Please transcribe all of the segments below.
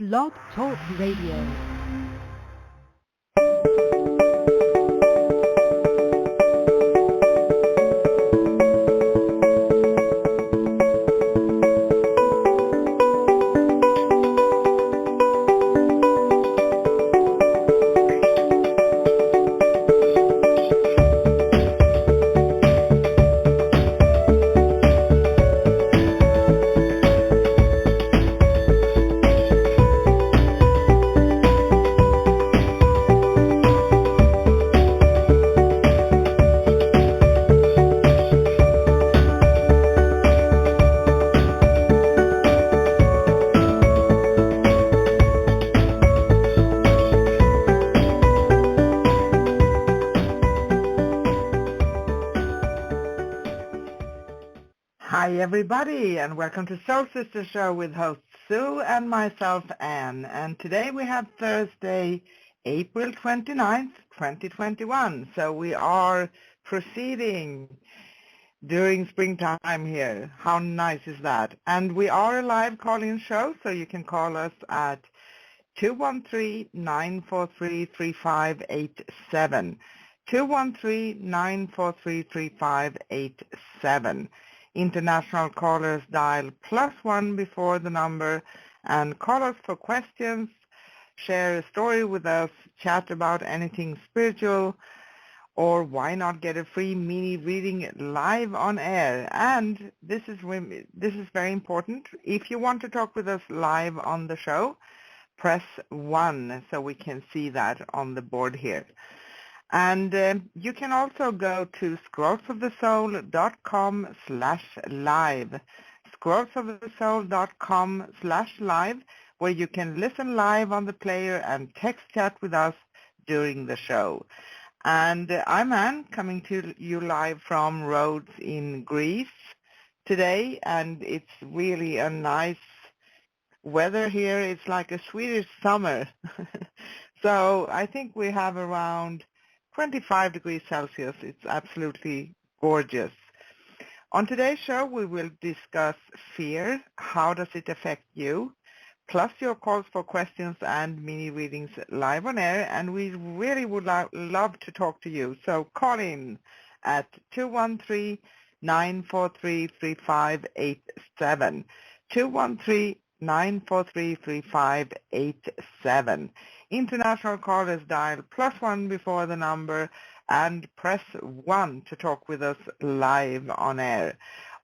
Blog Talk Radio. Hi everybody, and welcome to Soul Sister Show with host Sue and myself Anne. And today we have Thursday, April 29th, 2021. So we are proceeding during springtime here. How nice is that? And we are a live call-in show, so you can call us at 213-943-3587. 213-943-3587. International callers dial +1 before the number and call us for questions, share a story with us, chat about anything spiritual, or why not get a free mini reading live on air. And this is very important. If you want to talk with us live on the show, press 1 so we can see that on the board here. And you can also go to scrollsofthesoul.com/live, scrollsofthesoul.com/live, where you can listen live on the player and text chat with us during the show. And I'm Anne, coming to you live from Rhodes in Greece today, and it's really a nice weather here. It's like a Swedish summer. So I think we have around 25 degrees Celsius. It's absolutely gorgeous. On today's show, we will discuss fear. How does it affect you? Plus your calls for questions and mini readings live on air. And we really would love to talk to you. So call in at 213-943-3587. 213-943-3587. International callers dial +1 before the number and press 1 to talk with us live on air.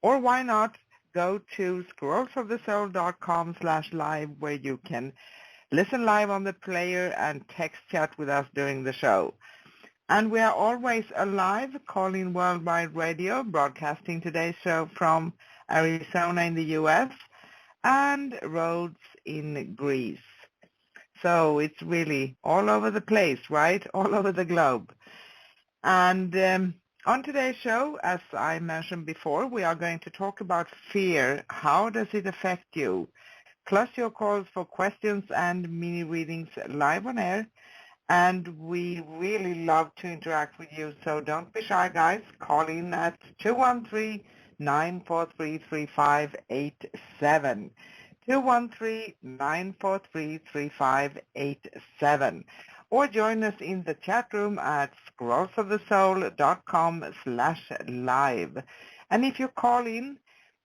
Or why not go to scrollsofthesoul.com/live, where you can listen live on the player and text chat with us during the show. And we are always alive, calling worldwide radio, broadcasting today's show from Arizona in the U.S. and Rhodes in Greece. So it's really all over the place, right? All over the globe. And on today's show, as I mentioned before, we are going to talk about fear. How does it affect you? Plus your calls for questions and mini readings live on air. And we really love to interact with you, so don't be shy, guys. Call in at 213-943-3587. 213-943-3587. Or join us in the chat room at scrollsofthesoul.com/live. And if you call in,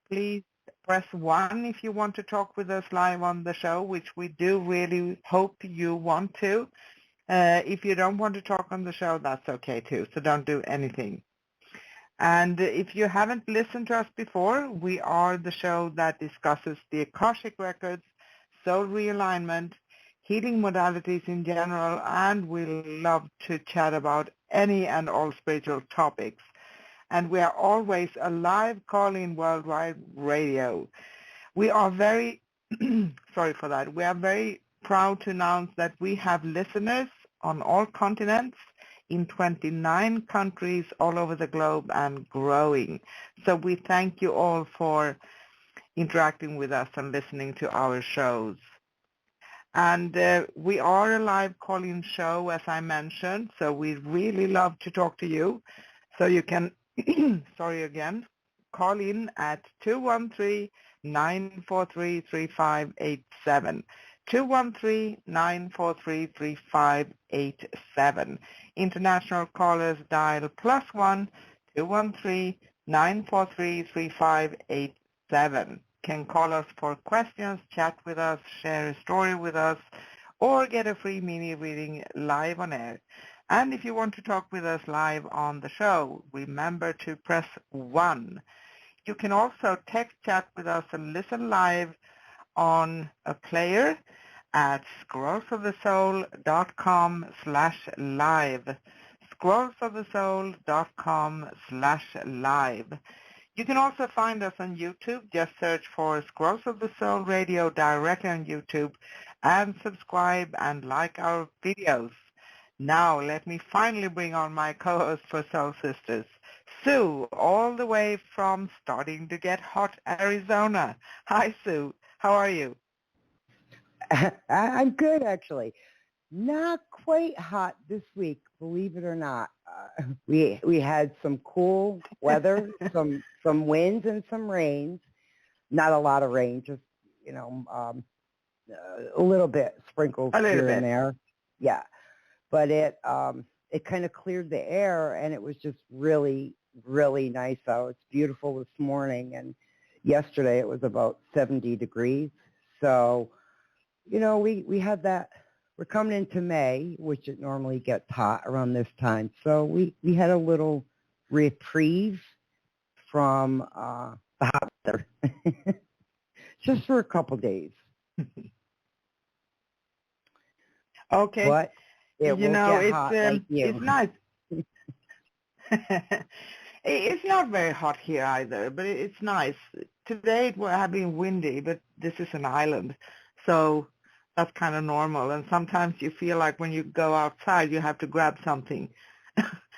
please press 1 if you want to talk with us live on the show, which we do really hope you want to. If you don't want to talk on the show, that's okay too, so don't do anything. And if you haven't listened to us before, we are the show that discusses the Akashic Records, soul realignment, healing modalities in general, and we love to chat about any and all spiritual topics. And we are always a live call-in worldwide radio. We are very, sorry for that, we are very proud to announce that we have listeners on all continents, in 29 countries all over the globe, and growing. So we thank you all for interacting with us and listening to our shows. And we are a live call-in show, as I mentioned, so we really love to talk to you. So you can, sorry again, call in at 213-943-3587. 213-943-3587. International callers dial +1 213-943-3587. Can call us for questions, chat with us, share a story with us, or get a free mini reading live on air. And if you want to talk with us live on the show, remember to press 1. You can also text chat with us and listen live on a player at scrollsofthesoul.com/live. scrollsofthesoul.com/live. You can also find us on YouTube. Just search for Scrolls of the Soul Radio directly on YouTube and subscribe and like our videos. Now let me finally bring on my co-host for Soul Sisters, Sue, all the way from starting to get hot Arizona. Hi, Sue. How are you? I'm good, actually. Not quite hot this week, believe it or not. We had some cool weather, some winds and some rains. Not a lot of rain, just a little bit sprinkled here and there. Yeah, but it kind of cleared the air, and it was just really, really nice out. It's beautiful this morning, and yesterday it was about 70 degrees. So, we had that. We're coming into May, which it normally gets hot around this time. So we had a little reprieve from the hot weather just for a couple days. Okay. But it won't get hot like you. It's nice. It's not very hot here either, but it's nice. Today it has been windy, but this is an island, so that's kind of normal. And sometimes you feel like when you go outside, you have to grab something.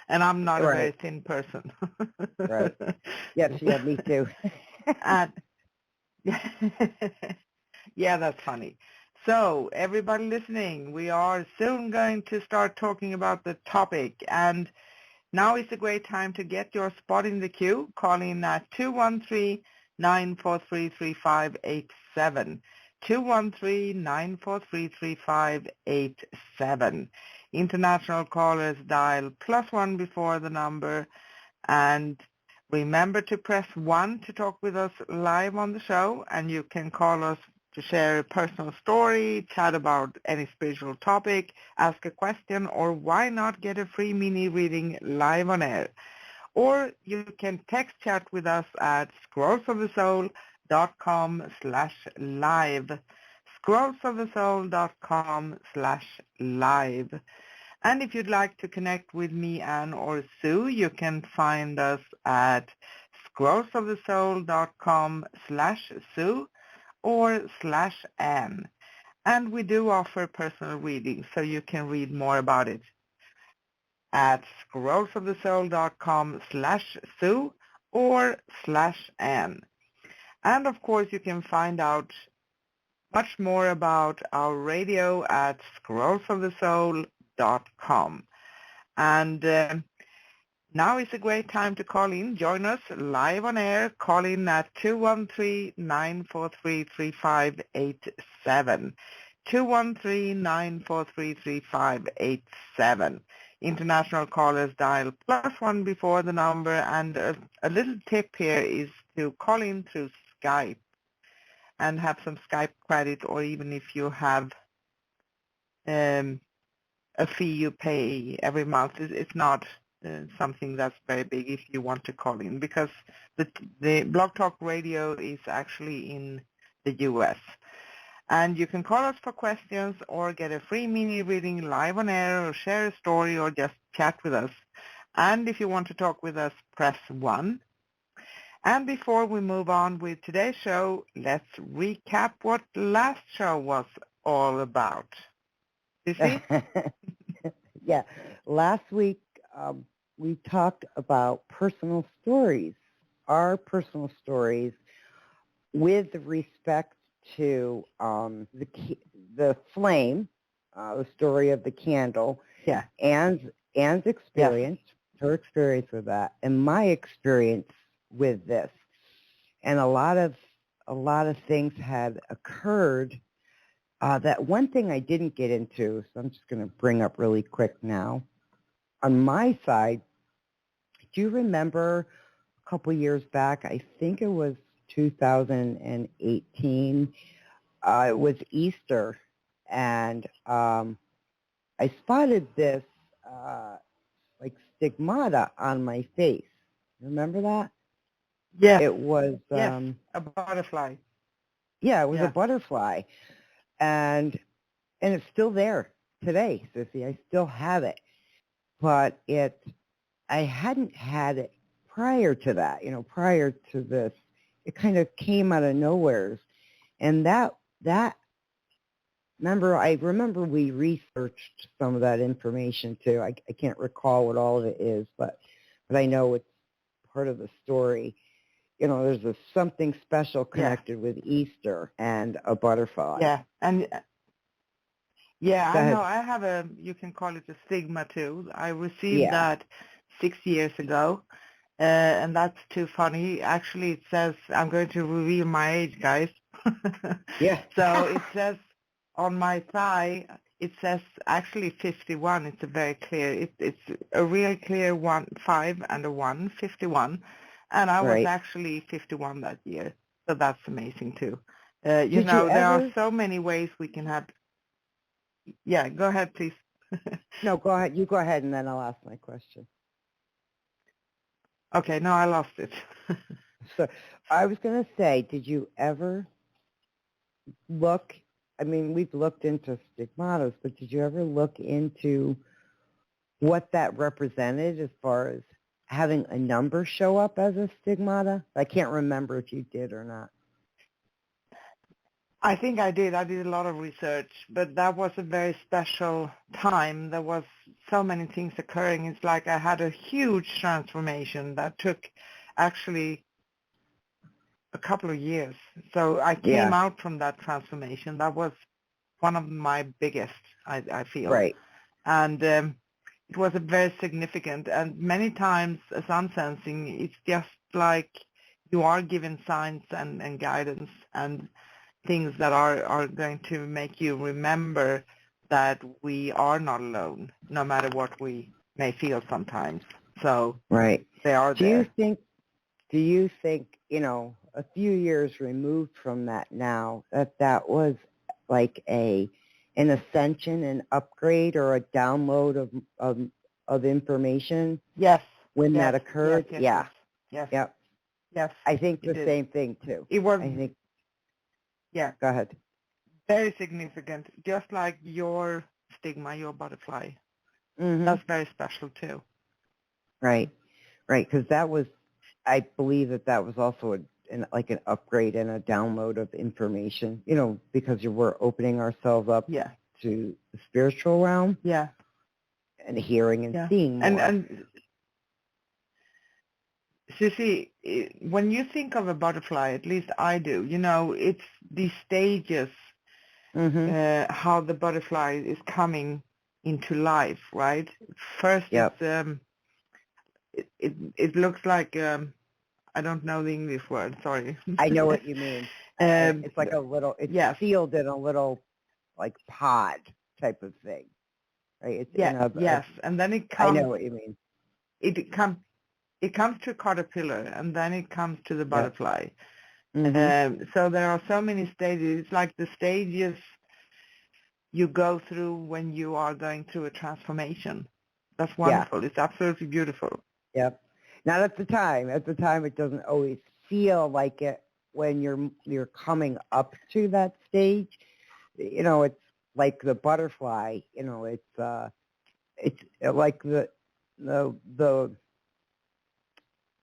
And I'm not a very thin person. Right. Yes, yeah, me too. Yeah, that's funny. So everybody listening, we are soon going to start talking about the topic. And now is a great time to get your spot in the queue. Call in at 213-943-3587. 213-943-3587. International callers dial +1 before the number, and remember to press 1 to talk with us live on the show, and you can call us to share a personal story, chat about any spiritual topic, ask a question, or why not get a free mini reading live on air. Or you can text chat with us at scrollsofthesoul.com/live. scrollsofthesoul.com/live. And if you'd like to connect with me, Anne, or Sue, you can find us at scrollsofthesoul.com/Sue or /Anne. And we do offer personal readings, so you can read more about it at scrollsofthesoul.com/Sue or /Anne. And of course, you can find out much more about our radio at scrollsofthesoul.com. And now is a great time to call in. Join us live on air. Call in at 213-943-3587. 213-943-3587. International callers dial +1 before the number. And a little tip here is to call in through Skype and have some Skype credit, or even if you have a fee you pay every month. It's not something that's very big if you want to call in, because the Blog Talk Radio is actually in the U.S. And you can call us for questions or get a free mini reading live on air, or share a story, or just chat with us. And if you want to talk with us, press 1. And before we move on with today's show, let's recap what last show was all about. You see? Yeah. Last week, we talked about personal stories, our personal stories, with respect to the flame, the story of the candle, Yeah. Anne's experience, her experience with that, and my experience with this. And a lot of things had occurred that one thing I didn't get into, so I'm just going to bring up really quick now. On my side, do you remember a couple years back, I think it was 2018, it was Easter, and I spotted this like stigmata on my face. Remember that? Yes. It was yes, a butterfly. Yeah, it was a butterfly, and it's still there today, Sissy. I still have it, but I hadn't had it prior to that. Prior to this, it kind of came out of nowhere, and that I remember we researched some of that information too. I can't recall what all of it is, but I know it's part of the story. There's something special connected with Easter and a butterfly. Yeah, and Go I ahead. know I have you can call it a stigma too. I received that 6 years ago, and that's too funny. Actually, it says, I'm going to reveal my age, guys. Yeah. So it says on my thigh, it says actually 51. It's a very clear, it's a real clear 5 and a 1, 51. And I was actually 51 that year. So that's amazing too. There are so many ways we can have. Yeah, go ahead, please. No, go ahead. You go ahead, and then I'll ask my question. Okay, no, I lost it. So I was going to say, did you ever look, I mean, we've looked into stigmatas, but did you ever look into what that represented as far as having a number show up as a stigmata? I can't remember if you did or not. I think I did. I did a lot of research, but that was a very special time. There was so many things occurring. It's like I had a huge transformation that took actually a couple of years. So I came out from that transformation. That was one of my biggest, I feel. Right. And it was a very significant, and many times as I'm sensing, it's just like you are given signs and guidance and things that are going to make you remember that we are not alone, no matter what we may feel sometimes. So they are there. Do you think, a few years removed from that now, that was like an ascension, an upgrade, or a download of information? Yes. When that occurred? Yes. Yep. Yes. I think the same thing too. It was. I think. Yeah. Go ahead. Very significant, just like your stigma, your butterfly. Mm-hmm. That's very special too. Right, because that was, I believe that was also an upgrade and a download of information, because we're opening ourselves up to the spiritual realm. Yeah. And hearing and seeing more. And Sissy, when you think of a butterfly, at least I do, it's these stages, how the butterfly is coming into life, right? First, it looks like, I don't know the English word, sorry. I know what you mean. It's like a little, it's sealed in a little, like, pod type of thing, right? It's and then it comes. I know what you mean. It comes to caterpillar, and then it comes to the butterfly. So there are so many stages. It's like the stages you go through when you are going through a transformation. That's wonderful. Yeah. It's absolutely beautiful. Yep. Not at the time. At the time, it doesn't always feel like it when you're coming up to that stage. It's like the butterfly. It's like the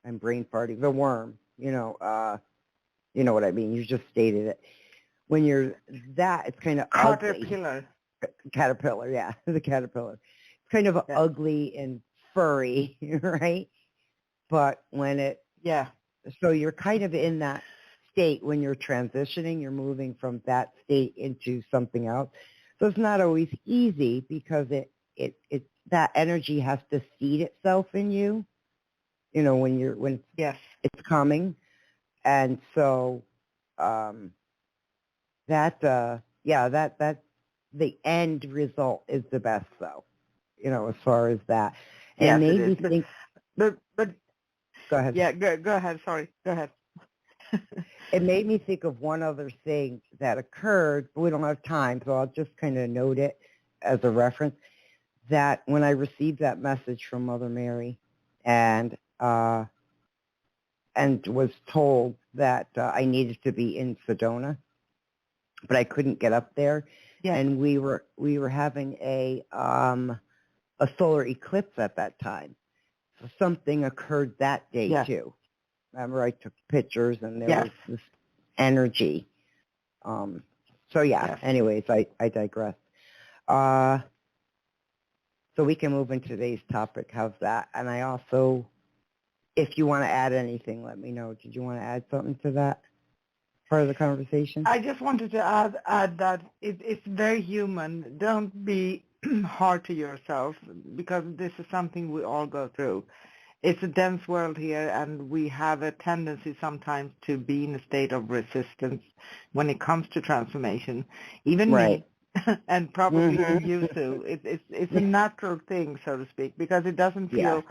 I'm brain farting. The worm. You know what I mean. You just stated it. When you're it's kind of caterpillar. Caterpillar, yeah, the caterpillar. It's kind of ugly and furry, right? But when so you're kind of in that state when you're transitioning. You're moving from that state into something else. So it's not always easy because it that energy has to seed itself in you. When it's coming, and so that yeah, that the end result is the best, though. As far as that, and Yes, it is. maybe think. But Go ahead. yeah, go ahead. Sorry, go ahead. It made me think of one other thing that occurred, but we don't have time, so I'll just kind of note it as a reference. That when I received that message from Mother Mary, and was told that I needed to be in Sedona, but I couldn't get up there, and we were having a solar eclipse at that time. So something occurred that day too. Remember, I took pictures, and there was this energy. Anyways, I digress. So we can move into today's topic. How's that? And I also, if you want to add anything, let me know. Did you want to add something to that part of the conversation? I just wanted to add that it's very human. Don't be hard to yourself, because this is something we all go through. It's a dense world here, and we have a tendency sometimes to be in a state of resistance when it comes to transformation. Even me, and probably you too. It's a natural thing, so to speak, because it doesn't feel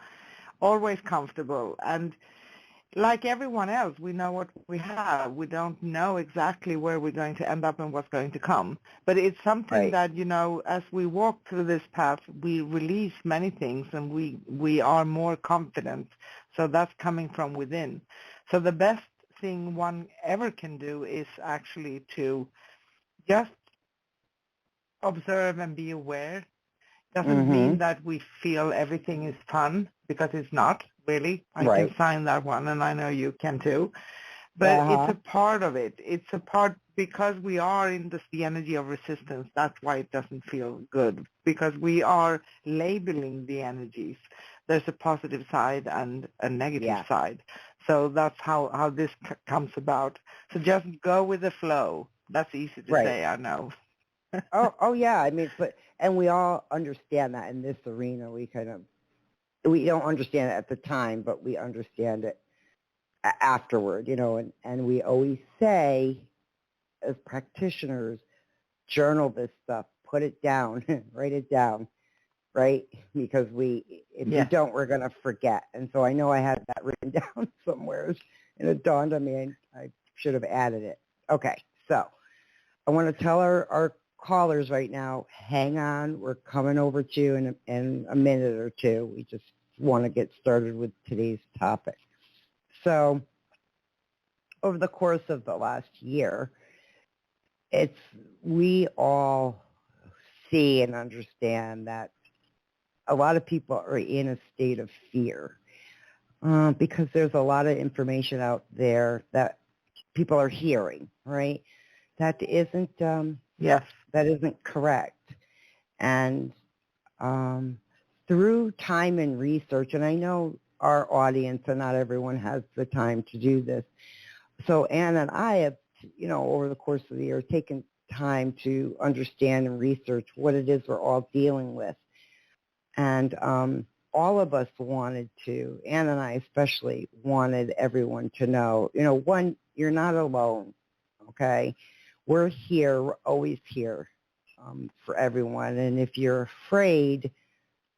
always comfortable. And like everyone else, we know what we have. We don't know exactly where we're going to end up and what's going to come. But it's something that, as we walk through this path, we release many things, and we are more confident. So that's coming from within. So the best thing one ever can do is actually to just observe and be aware. Doesn't mean that we feel everything is fun, because it's not, really. I can sign that one, and I know you can too. But it's a part of it. It's a part, because we are in the energy of resistance. That's why it doesn't feel good, because we are labeling the energies. There's a positive side and a negative side. So that's how this comes about. So just go with the flow. That's easy to say, I know. Oh yeah. I mean, and we all understand that in this arena. We don't understand it at the time, but we understand it afterward, and we always say, as practitioners, journal this stuff, put it down, write it down, right? Because if you don't, we're going to forget. And so I know I had that written down somewhere, and it dawned on me I should have added it. Okay, so I want to tell our callers right now, hang on, we're coming over to you in a minute or two. We just want to get started with today's topic. So over the course of the last year, we all see and understand that a lot of people are in a state of fear because there's a lot of information out there that people are hearing, right? That isn't that isn't correct. And through time and research, and I know our audience and not everyone has the time to do this, so Ann and I have, over the course of the year, taken time to understand and research what it is we're all dealing with. And all of us wanted to, Ann and I especially, wanted everyone to know, one, you're not alone, okay? We're here, we're always here for everyone. And if you're afraid,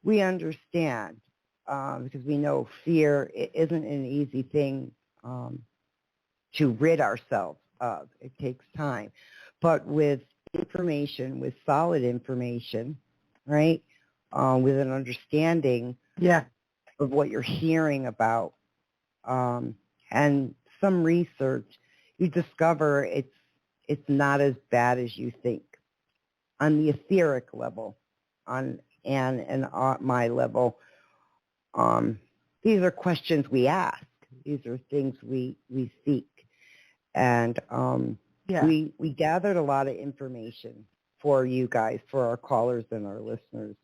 we understand because we know fear isn't an easy thing to rid ourselves of. It takes time. But with information, with solid information, right, with an understanding of what you're hearing about and some research, you discover it's not as bad as you think. On the etheric level, on Ann and my level, these are questions we ask. These are things we seek. And we gathered a lot of information for you guys, for our callers and our listeners.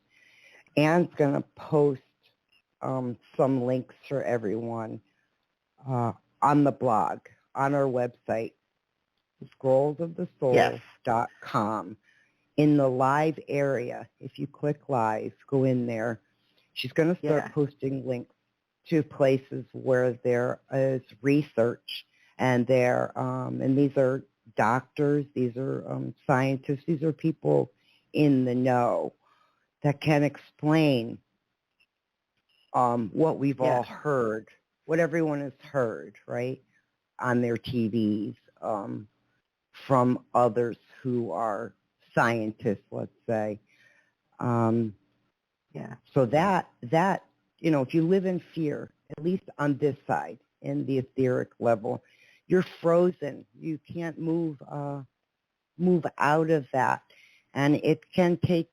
Ann's going to post some links for everyone on the blog, on our website, scrollsofthesoul.com. In the live area, if you click live, go in there. She's going to start posting links to places where there is research, and and these are doctors, these are scientists, these are people in the know that can explain what we've all heard, what everyone has heard, right, on their TVs from others who are scientists, let's say. So that if you live in fear, at least on this side, in the etheric level, you're frozen. You can't move out of that, and it can take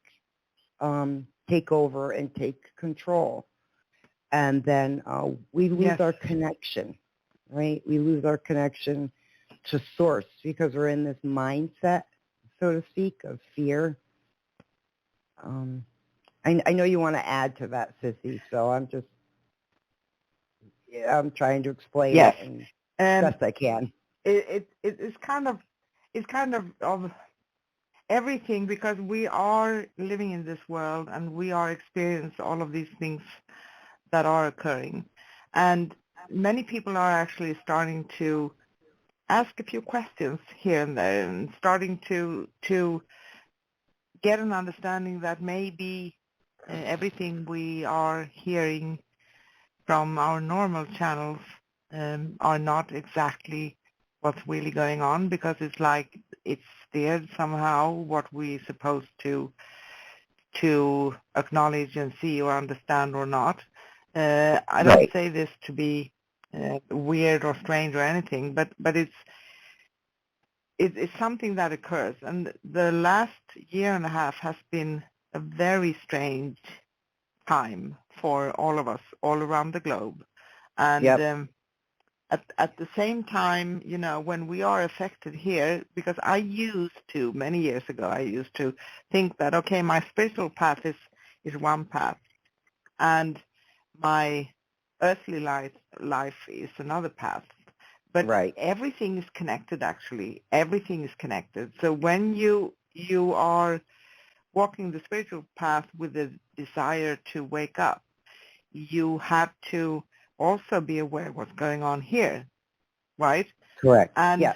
over and take control, and then we lose our connection, right? We lose our connection to source because we're in this mindset, so to speak, of fear. I know you want to add to that, Sissy, so I'm trying to explain it as best I can. It's kind of everything, because we are living in this world and we are experiencing all of these things that are occurring. And many people are actually starting to ask a few questions here and there and starting to get an understanding that maybe everything we are hearing from our normal channels are not exactly what's really going on, because it's like it's steered somehow what we're supposed to acknowledge and see or understand or not. I don't say this to be weird or strange or anything, but it's something that occurs. And the last year and a half has been a very strange time for all of us all around the globe. And at the same time, when we are affected here, because many years ago, I used to think that, okay, my spiritual path is one path, and my earthly life is another path. But everything is connected, actually. Everything is connected. So when you are walking the spiritual path with a desire to wake up, you have to also be aware of what's going on here, right? Correct. And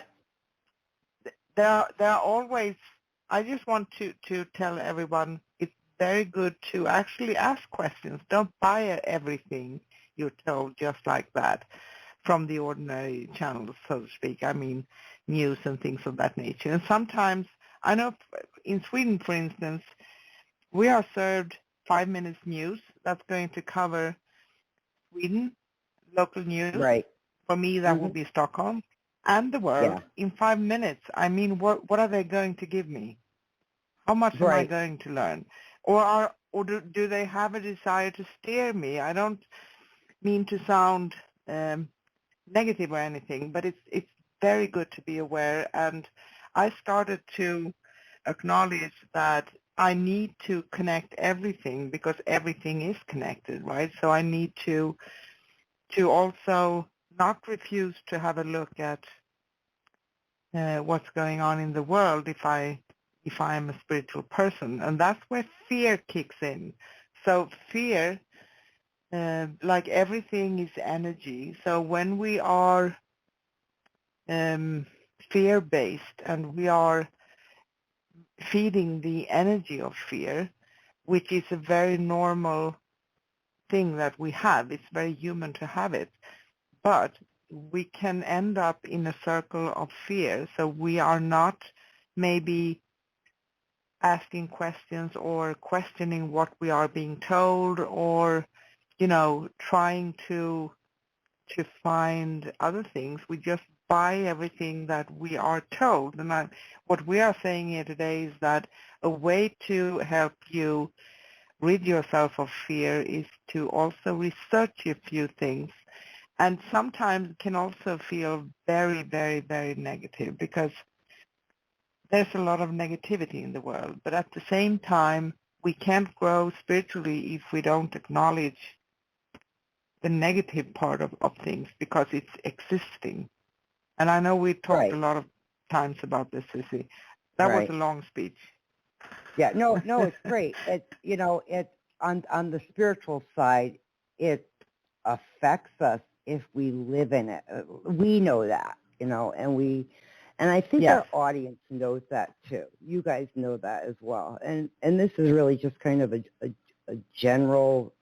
there are always, I just want to tell everyone, it's very good to actually ask questions. Don't buy everything you're told just like that from the ordinary channels, so to speak. I mean, news and things of that nature. And sometimes, I know in Sweden, for instance, we are served 5 minutes news that's going to cover Sweden, local news. Right. For me, that would be Stockholm and the world in 5 minutes. I mean, what are they going to give me? How much am I going to learn? Or do they have a desire to steer me? I don't mean to sound negative or anything, but it's very good to be aware. And I started to acknowledge that I need to connect everything, because everything is connected, right? So I need to also not refuse to have a look at what's going on in the world if I'm a spiritual person. And that's where fear kicks in. So fear, like everything, is energy. So when we are fear-based and we are feeding the energy of fear, which is a very normal thing that we have. It's very human to have it. But we can end up in a circle of fear. So we are not maybe asking questions or questioning what we are being told, or, trying to find other things. We just buy everything that we are told. And what we are saying here today is that a way to help you rid yourself of fear is to also research a few things. And sometimes it can also feel very, very, very negative, because there's a lot of negativity in the world. But at the same time, we can't grow spiritually if we don't acknowledge the negative part of things, because it's existing. And I know we talked a lot of times about this, Sissy. That was a long speech. Yeah, no, it's great. It's on the spiritual side, it affects us if we live in it. We know that, and And I think Yes. our audience knows that too. You guys know that as well. And this is really just kind of a general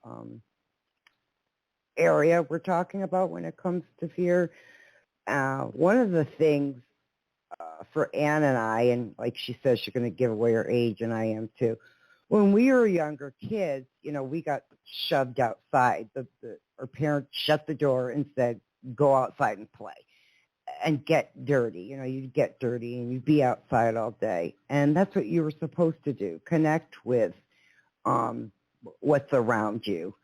area we're talking about when it comes to fear. One of the things for Ann and I, and like she says, she's going to give away her age, and I am too. When we were younger kids, we got shoved outside. Our parents shut the door and said, go outside and play and get dirty. You'd get dirty and you'd be outside all day. And that's what you were supposed to do, connect with what's around you.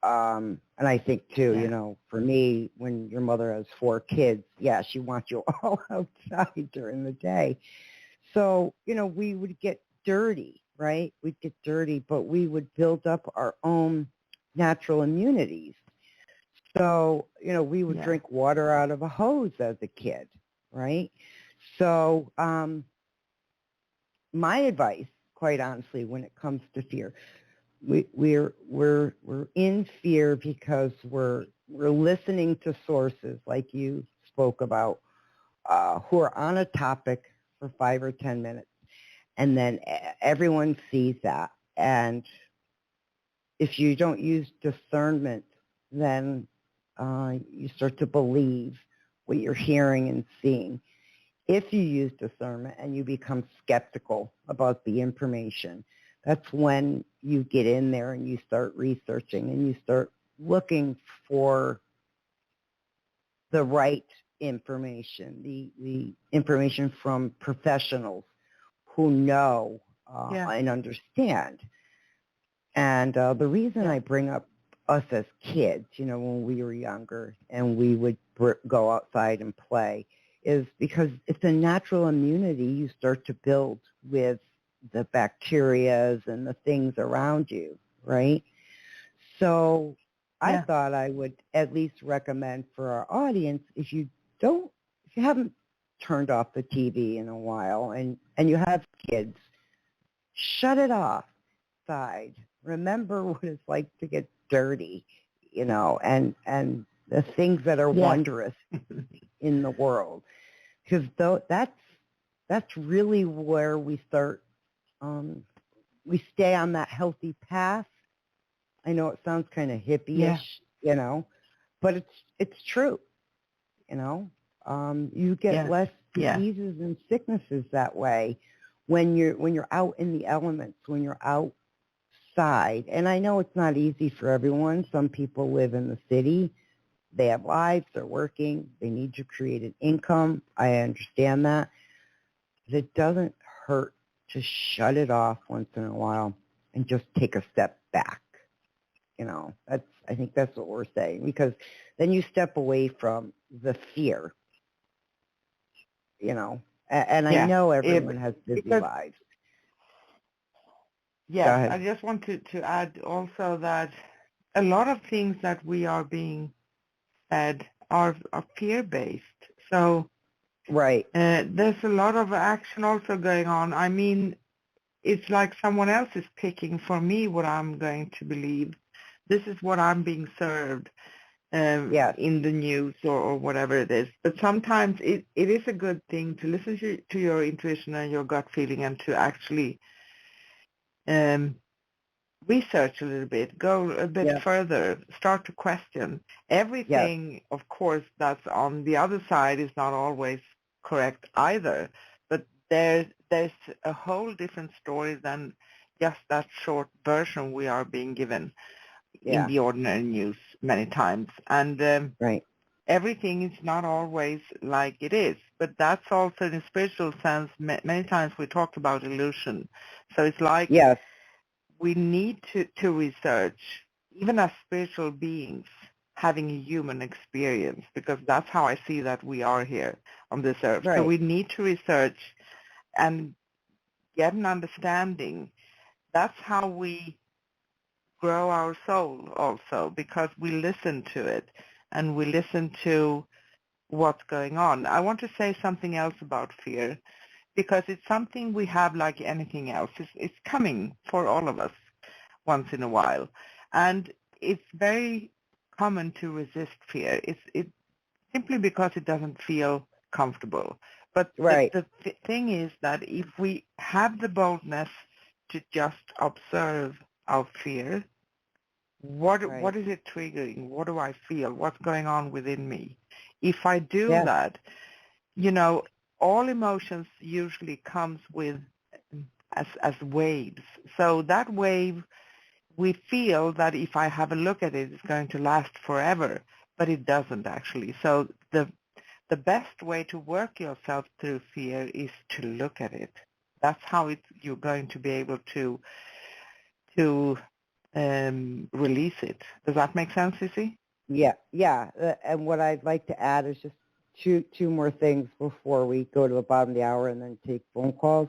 And I think, too, for me, when your mother has 4 kids, yeah, she wants you all outside during the day. So, we would get dirty, right? We'd get dirty, but we would build up our own natural immunities. So, we would drink water out of a hose as a kid, right? So my advice, quite honestly, when it comes to fear, we're in fear because we're listening to sources like you spoke about who are on a topic for 5 or 10 minutes, and then everyone sees that. And if you don't use discernment, then you start to believe what you're hearing and seeing. If you use discernment and you become skeptical about the information, that's when you get in there and you start researching and you start looking for the right information, the information from professionals who know and understand. And the reason I bring up us as kids, when we were younger and we would go outside and play, is because it's a natural immunity you start to build with the bacterias and the things around you, right? So I thought I would at least recommend for our audience, if you haven't turned off the TV in a while and you have kids, shut it off side. Remember what it's like to get dirty, and the things that are wondrous in the world. Because that's really where we start, we stay on that healthy path. I know it sounds kind of hippie-ish, but it's true, you get less diseases and sicknesses that way when you're out in the elements, when you're outside. And I know it's not easy for everyone. Some people live in the city. They have lives, they're working, they need to create an income. I understand that. But it doesn't hurt to shut it off once in a while and just take a step back. I think that's what we're saying, because then you step away from the fear, and I know everyone has busy lives. Yes, I just want to add also that a lot of things that we are being fed are fear-based. So there's a lot of action also going on. I mean, it's like someone else is picking for me what I'm going to believe. This is what I'm being served in the news or whatever it is. But sometimes it is a good thing to listen to your intuition and your gut feeling and to actually research a little bit, go a bit further, start to question. Everything, of course, that's on the other side is not always correct either. But there's a whole different story than just that short version we are being given in the ordinary news many times. And everything is not always like it is. But that's also in a spiritual sense. Many times we talked about illusion. So it's like we need to research, even as spiritual beings, having a human experience, because that's how I see that we are here on this earth. So we need to research and get an understanding. That's how we grow our soul also, because we listen to it and we listen to what's going on. I want to say something else about fear, because it's something we have like anything else. It's coming for all of us once in a while. And it's very common to resist fear. It's simply because it doesn't feel comfortable. But Right. the thing is that if we have the boldness to just observe our fear, what Right. is it triggering? What do I feel? What's going on within me? If I do Yeah. that, all emotions usually comes with as waves. So that wave, we feel that if I have a look at it, it's going to last forever, but it doesn't actually. So the best way to work yourself through fear is to look at it. That's how you're going to be able to release it. Does that make sense, Sissy? Yeah. And what I'd like to add is just two more things before we go to the bottom of the hour and then take phone calls.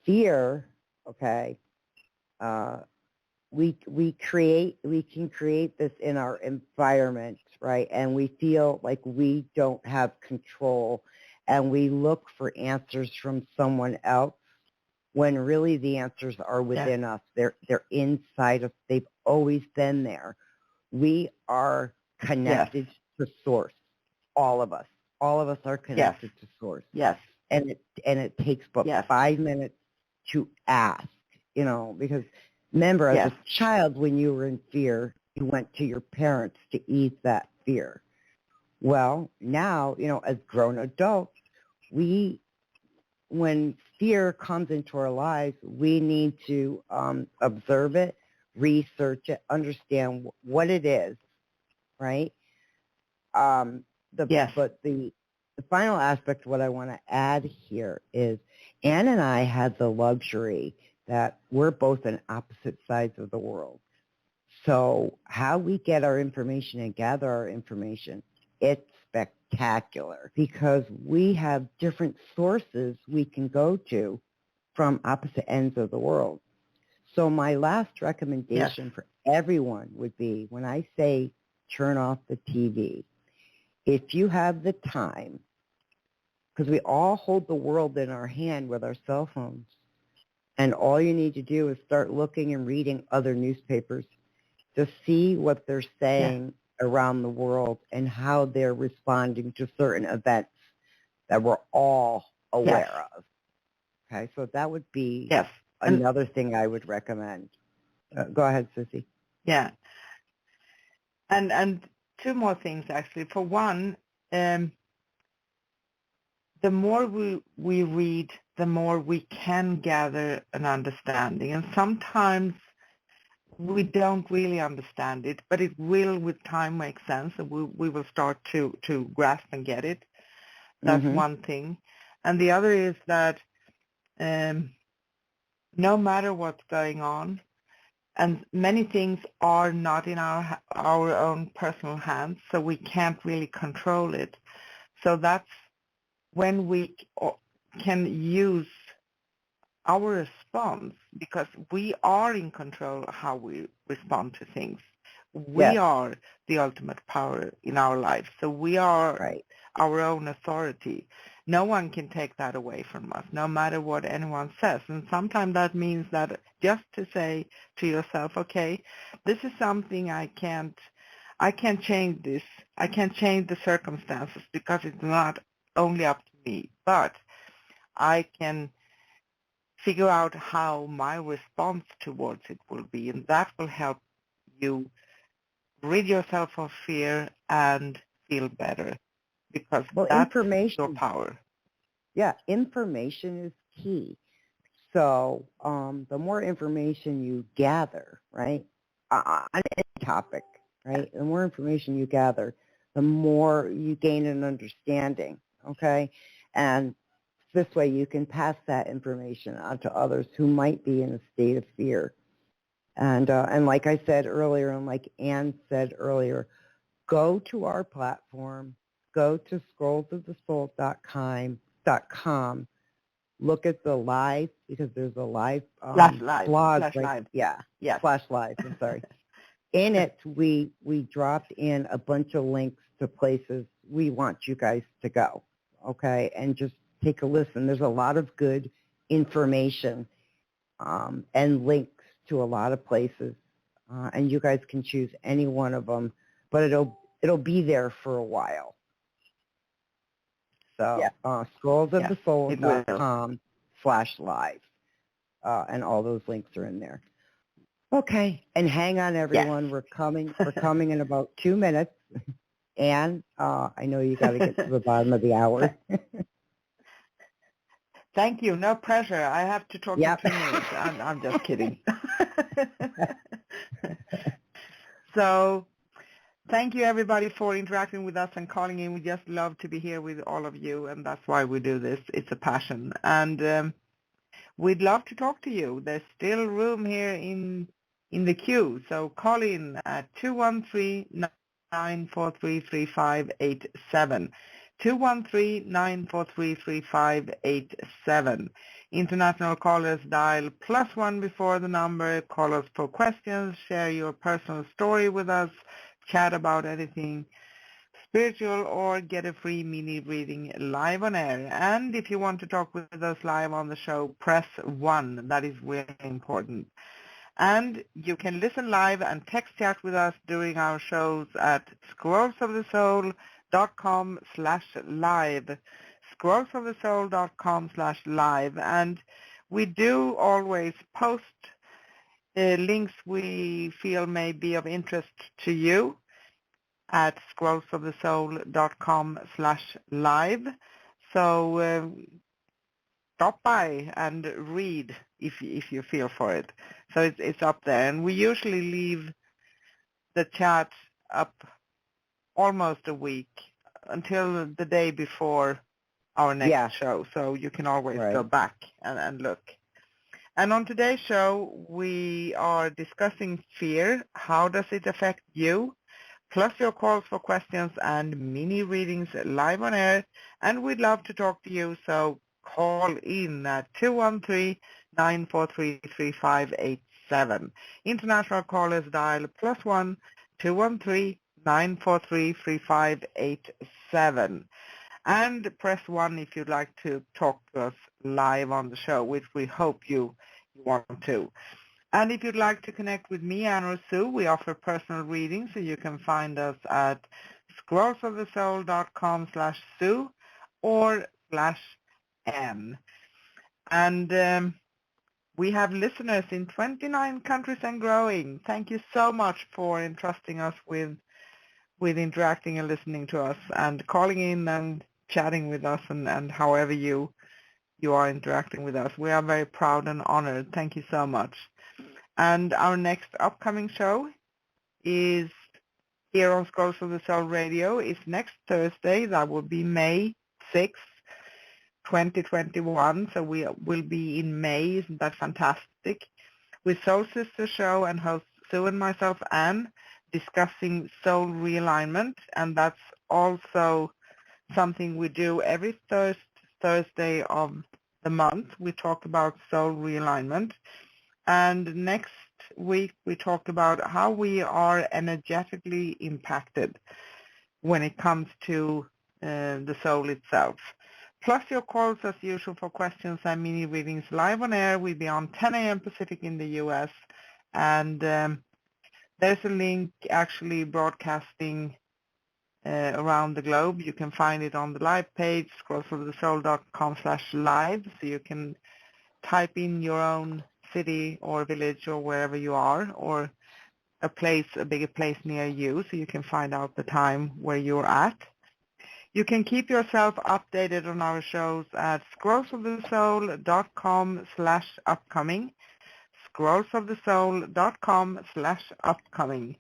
Fear, okay. We can create this in our environment, right? And we feel like we don't have control, and we look for answers from someone else when really the answers are within us. They're inside us. They've always been there. We are connected to source. All of us. All of us are connected to source. Yes. And it takes but 5 minutes to ask, because remember, as a child, when you were in fear, you went to your parents to ease that fear. Well, now, as grown adults, when fear comes into our lives, we need to observe it, research it, understand what it is, right? But the final aspect, what I want to add here is Ann and I had the luxury that we're both on opposite sides of the world. So how we get our information and gather our information, it's spectacular because we have different sources we can go to from opposite ends of the world. So my last recommendation for everyone would be, when I say turn off the TV, if you have the time, because we all hold the world in our hand with our cell phones, and all you need to do is start looking and reading other newspapers to see what they're saying around the world and how they're responding to certain events that we're all aware of. Okay, so that would be another thing I would recommend. Go ahead, Sissy. Yeah. And two more things, actually. For one, the more we read, the more we can gather an understanding. And sometimes we don't really understand it, but it will with time make sense, and we will start to grasp and get it. That's one thing. And the other is that no matter what's going on, and many things are not in our own personal hands, so we can't really control it. So that's when we can use our response, because we are in control of how we respond to things. We are the ultimate power in our life. So we are our own authority. No one can take that away from us, no matter what anyone says. And sometimes that means that just to say to yourself, okay, this is something I can't change this. I can't change the circumstances because it's not only up to me, but I can figure out how my response towards it will be, and that will help you rid yourself of fear and feel better, because that's your power. Yeah, information is key. So the more information you gather, right, on any topic, right, the more information you gather, the more you gain an understanding, okay? And this way you can pass that information on to others who might be in a state of fear. And like I said earlier, and like Ann said earlier, go to our platform, go to scrollsofthesoul.com, look at the live, because there's a live blog. Flash live. Flash live, I'm sorry. In it, we dropped in a bunch of links to places we want you guys to go, okay? And just take a listen. There's a lot of good information and links to a lot of places, and you guys can choose any one of them, but it'll be there for a while. So scrollsofthesoul.com/live. And all those links are in there. Okay. And hang on, everyone. Yes. We're coming in about 2 minutes. And I know you got to get to the bottom of the hour. Thank you. No pressure. I have to talk Yep. in 2 minutes. I'm just kidding. So thank you, everybody, for interacting with us and calling in. We just love to be here with all of you, and that's why we do this. It's a passion. And we'd love to talk to you. There's still room here in the queue. So call in at 213-943-3587. 213-943-3587. International callers dial +1 before the number. Call us for questions. Share your personal story with us. Chat about anything spiritual, or get a free mini reading live on air. And if you want to talk with us live on the show, press 1. That is really important. And you can listen live and text chat with us during our shows at scrollsofthesoul.com/live. scrollsofthesoul.com/live. And we do always post links we feel may be of interest to you at scrollsofthesoul.com/live. So stop by and read if you feel for it. So it's up there. And we usually leave the chat up almost a week until the day before our next show. So you can always go back and look. And on today's show, we are discussing fear. How does it affect you? Plus your calls for questions and mini readings live on air. And we'd love to talk to you, so call in at 213-943-3587. International callers dial +1 213-943-3587. And press 1 if you'd like to talk to us live on the show, which we hope you want to. And if you'd like to connect with me, Anne or Sue, we offer personal readings, so you can find us at scrollsofthesoul.com/Sue or /N. And we have listeners in 29 countries and growing. Thank you so much for entrusting us with interacting and listening to us and calling in and chatting with us, and however you are interacting with us. We are very proud and honored. Thank you so much. And our next upcoming show is here on Scrolls of the Soul Radio. It's next Thursday. That will be May 6th, 2021. So we will be in May. Isn't that fantastic? With Soul Sister Show and host Sue and myself, Anne, discussing soul realignment. And that's also something we do every Thursday of the month. We talk about soul realignment. And next week we talk about how we are energetically impacted when it comes to the soul itself. Plus your calls as usual for questions and mini readings live on air. We'll be on 10 a.m. Pacific in the U.S. And there's a link actually broadcasting around the globe. You can find it on the live page, scrollsofthesoul.com/live. So you can type in your own city or village or wherever you are, or a bigger place near you, so you can find out the time where you're at. You can keep yourself updated on our shows at scrollsofthesoul.com/upcoming, scrollsofthesoul.com/upcoming.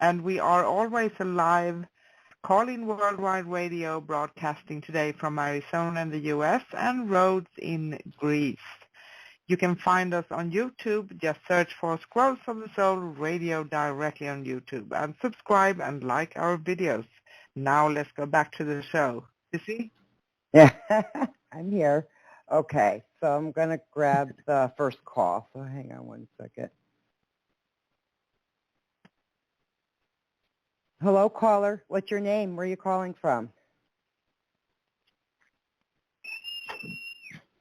And we are always a live call-in worldwide radio broadcasting today from Arizona in the U.S. and Rhodes in Greece. You can find us on YouTube. Just search for Scrolls of the Soul Radio directly on YouTube, and subscribe and like our videos. Now let's go back to the show. Sissy? Yeah, I'm here. Okay, so I'm going to grab the first call. So hang on one second. Hello, caller. What's your name? Where are you calling from?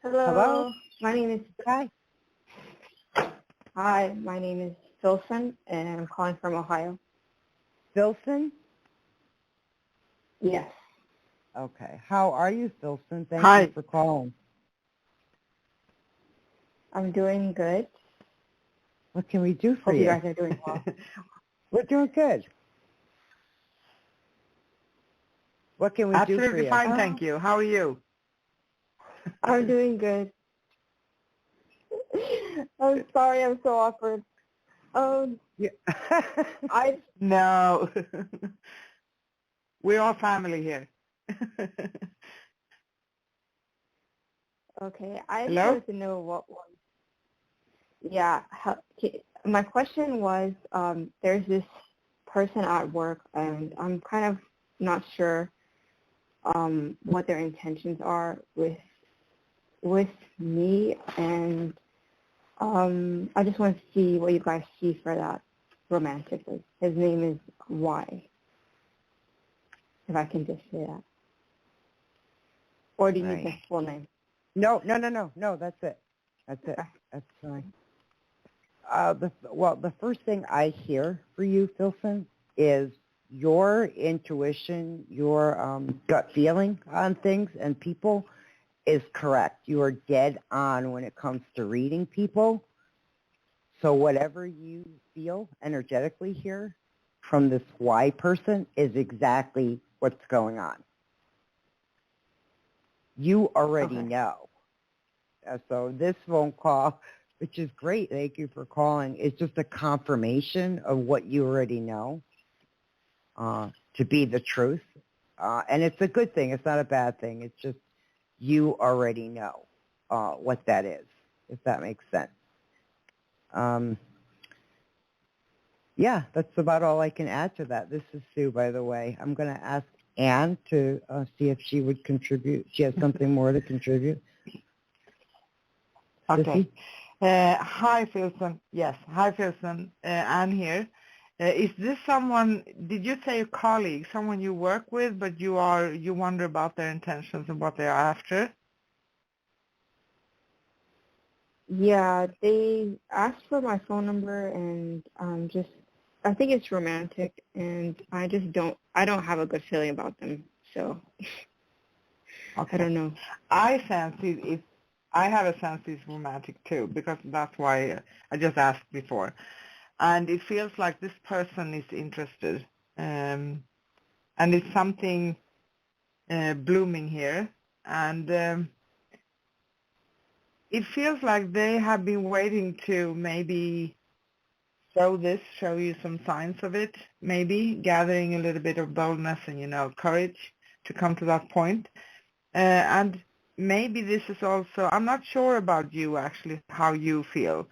Hello. My name is Hi. Hi, my name is Filson, and I'm calling from Ohio. Filson? Yes. Okay. How are you, Filson? Thank Hi. you for calling. I'm doing good. What can we do for Hope you? you guys are doing well. We're doing good. What can we do for Absolutely you? fine, thank you. How are you? I'm doing good. I'm sorry, I'm so awkward. Yeah. No. We're all family here. Okay, I just Hello? wanted to know what was. Yeah, my question was, there's this person at work, and I'm kind of not sure what their intentions are with me, and I just want to see what you guys see for that romantically. His name is Y, if I can just say that. Or do you need the full name? No, that's it. That's it. Okay. That's fine. The first thing I hear for you, Filson, is your intuition, your gut feeling on things and people is correct. You are dead on when it comes to reading people. So whatever you feel energetically here from this Y person is exactly what's going on. You already know. So this phone call, which is great, thank you for calling, it's just a confirmation of what you already know to be the truth. And it's a good thing. It's not a bad thing. It's just you already know what that is, if that makes sense. Yeah, that's about all I can add to that. This is Sue, by the way. I'm going to ask Anne to see if she would contribute. She has something more to contribute. Okay. Hi, Filson. Yes. Hi, Filson. Anne here. Is this someone, did you say a colleague, someone you work with, but you wonder about their intentions and what they're after? Yeah, they asked for my phone number, and I think it's romantic, and I don't have a good feeling about them, so Okay. I don't know. I have a sense it's romantic too, because that's why I just asked before. And it feels like this person is interested. And it's something blooming here. And it feels like they have been waiting to maybe show you some signs of it, maybe gathering a little bit of boldness and, courage to come to that point. And maybe this is also, I'm not sure about you actually, how you feel,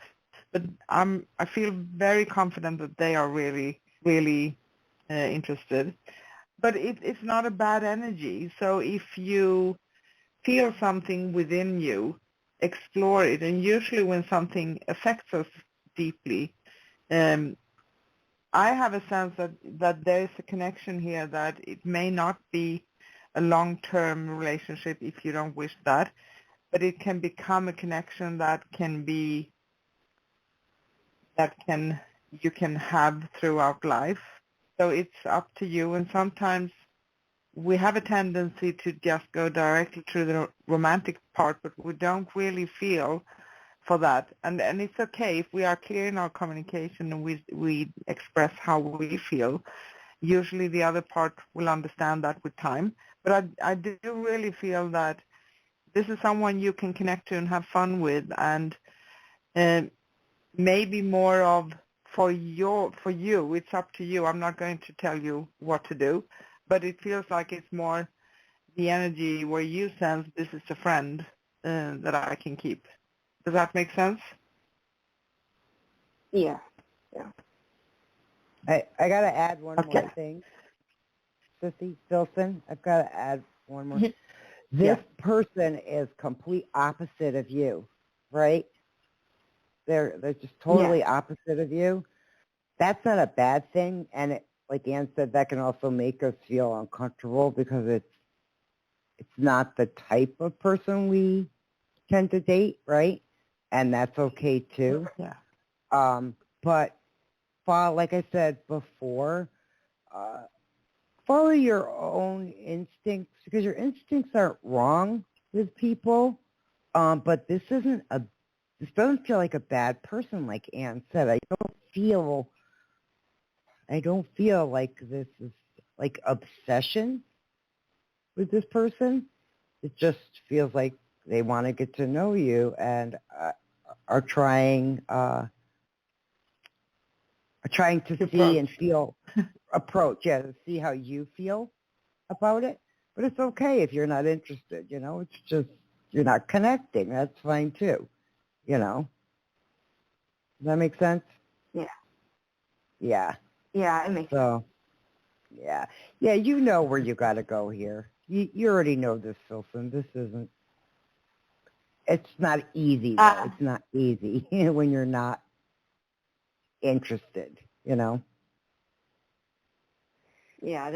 but I feel very confident that they are really, really interested. But it's not a bad energy. So if you feel something within you, explore it. And usually when something affects us deeply, I have a sense that there is a connection here, that it may not be a long-term relationship if you don't wish that, but it can become a connection that you can have throughout life. So it's up to you, and sometimes we have a tendency to just go directly to the romantic part, but we don't really feel for that. And it's okay if we are clear in our communication and we express how we feel. Usually the other part will understand that with time. But I do really feel that this is someone you can connect to and have fun with, and maybe more of for you, it's up to you. I'm not going to tell you what to do, but it feels like it's more the energy where you sense this is a friend that I can keep. Does that make sense? Yeah. I got to add one more thing. Sissy Filson, I've got to add one more. This person is complete opposite of you, right? They're just totally opposite of you. That's not a bad thing, and it, like Ann said, that can also make us feel uncomfortable because it's not the type of person we tend to date, right? And that's okay too. Yeah. But like I said before, follow your own instincts, because your instincts aren't wrong with people, but this doesn't feel like a bad person, like Ann said. I don't feel like this is like obsession with this person. It just feels like they want to get to know you and are trying to see and feel to see how you feel about it. But it's okay if you're not interested, it's just you're not connecting. That's fine too, Does that make sense? Yeah. Yeah. Yeah, it makes sense. So, yeah. Yeah, you know where you got to go here. You already know this, Filson. It's not easy, though. It's not easy when you're not interested, Yeah,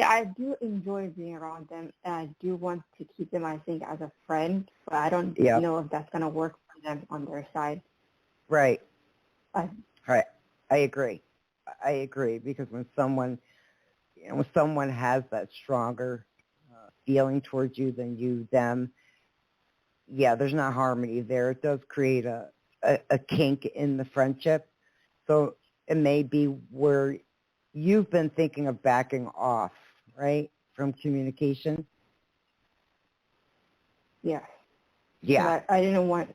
I do enjoy being around them, and I do want to keep them, I think, as a friend, but I don't know if that's going to work for them on their side. Right. Right. I agree, because when someone has that stronger feeling towards you than you them, there's not harmony there. It does create a kink in the friendship. So it may be where you've been thinking of backing off, right, from communication? Yeah. Yeah. But I didn't want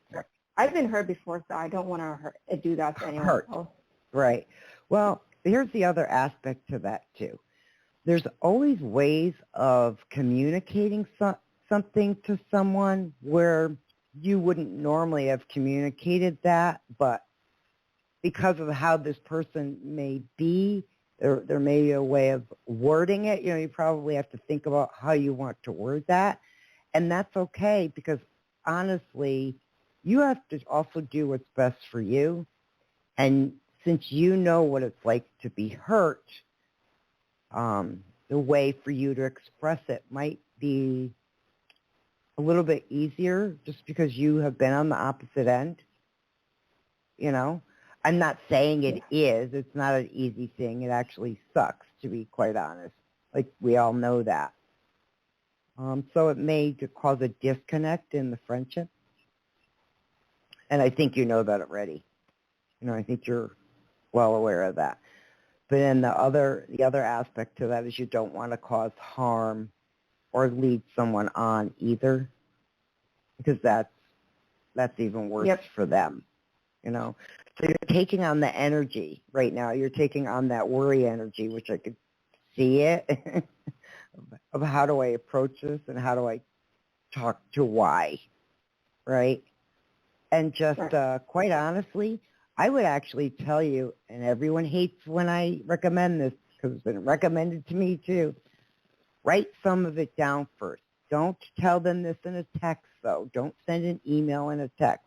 I've been hurt before, so I don't want to do that to anyone else. Right. Well, here's the other aspect to that, too. There's always ways of communicating something to someone where you wouldn't normally have communicated that, but because of how this person may be, there may be a way of wording it. You probably have to think about how you want to word that, and that's okay, because honestly, you have to also do what's best for you, and since you know what it's like to be hurt, the way for you to express it might be a little bit easier just because you have been on the opposite end. I'm not saying it is. It's not an easy thing. It actually sucks, to be quite honest. Like, we all know that. So it may cause a disconnect in the friendship. And I think you know that already. I think you're well aware of that. But then the other aspect to that is you don't want to cause harm or lead someone on either, because that's even worse for them. So you're taking on the energy right now. You're taking on that worry energy, which I could see it, of how do I approach this and how do I talk to why, right? And just quite honestly, I would actually tell you, and everyone hates when I recommend this because it's been recommended to me too, write some of it down first. Don't tell them this in a text, though. Don't send an email and a text.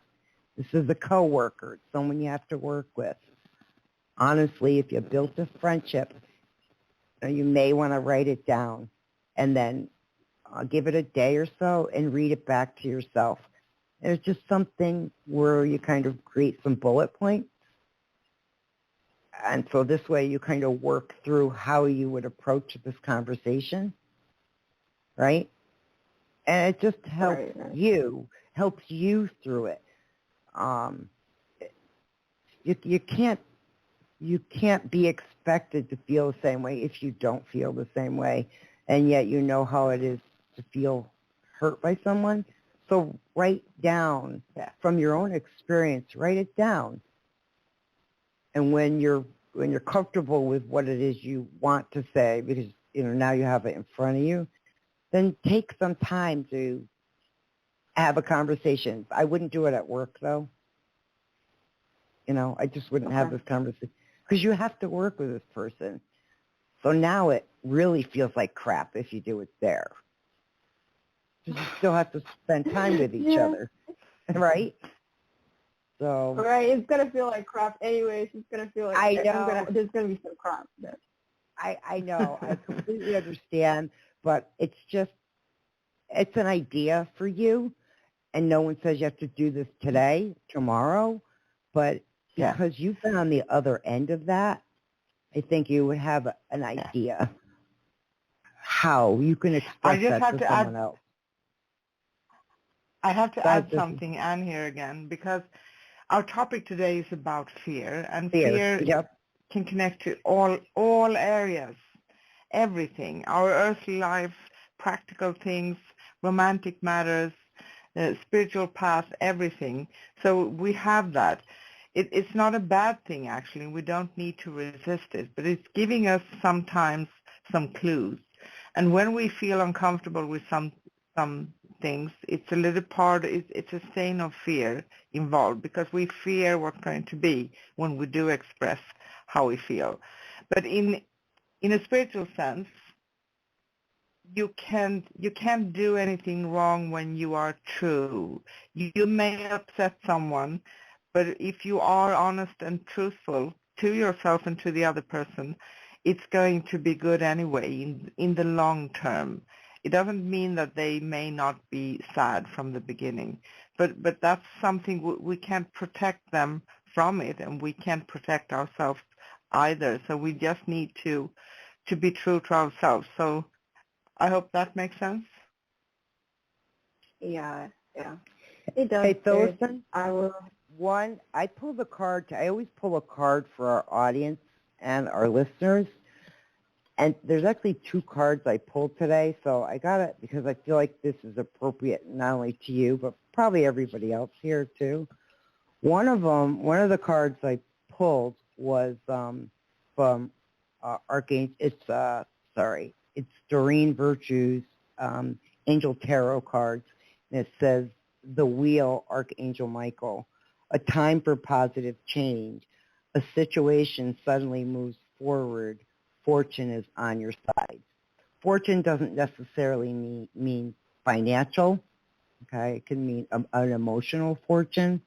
This is a coworker. It's someone you have to work with. Honestly, if you built a friendship, you may want to write it down and then give it a day or so and read it back to yourself. There's just something where you kind of create some bullet points. And so this way you kind of work through how you would approach this conversation, right? And it just helps you through it. You can't be expected to feel the same way if you don't feel the same way, and yet you know how it is to feel hurt by someone. So write down from your own experience. Write it down, and when you're comfortable with what it is you want to say, because now you have it in front of you, then take some time to have a conversation. I wouldn't do it at work, though. I just wouldn't have this conversation because you have to work with this person. So now it really feels like crap if you do it there. Because you still have to spend time with each other, right? So right, it's gonna feel like crap anyways. It's gonna feel like there's gonna be some crap there. I know. I completely understand, but it's an idea for you, and no one says you have to do this today, tomorrow, but because you've been on the other end of that, I think you would have an idea how you can I express just that have to to add. someone else. I have to That's add something, Anne, here again, because our topic today is about fear, and fear. fear Yep. can connect to all areas, everything, our earthly life, practical things, romantic matters, spiritual path, everything. So we have that. It's not a bad thing, actually. We don't need to resist it, but it's giving us sometimes some clues. And when we feel uncomfortable with some things, it's a little part, it's a stain of fear involved, because we fear what's going to be when we do express how we feel. But in a spiritual sense, you can't do anything wrong when you are true. You may upset someone, but if you are honest and truthful to yourself and to the other person, it's going to be good anyway in the long term. It doesn't mean that they may not be sad from the beginning, but that's something we can't protect them from it, and we can't protect ourselves either. So we just need to be true to ourselves. So I hope that makes sense. Yeah. It does. Hey, Phillipson, I will. I pulled a card. I always pull a card for our audience and our listeners. And there's actually 2 cards I pulled today, so I got it because I feel like this is appropriate not only to you, but probably everybody else here too. One of the cards I pulled was from Archangel. It's Doreen Virtue's Angel Tarot cards, and it says, "The Wheel, Archangel Michael, a time for positive change. A situation suddenly moves forward. Fortune is on your side." Fortune doesn't necessarily mean financial. Okay, it can mean an emotional fortune.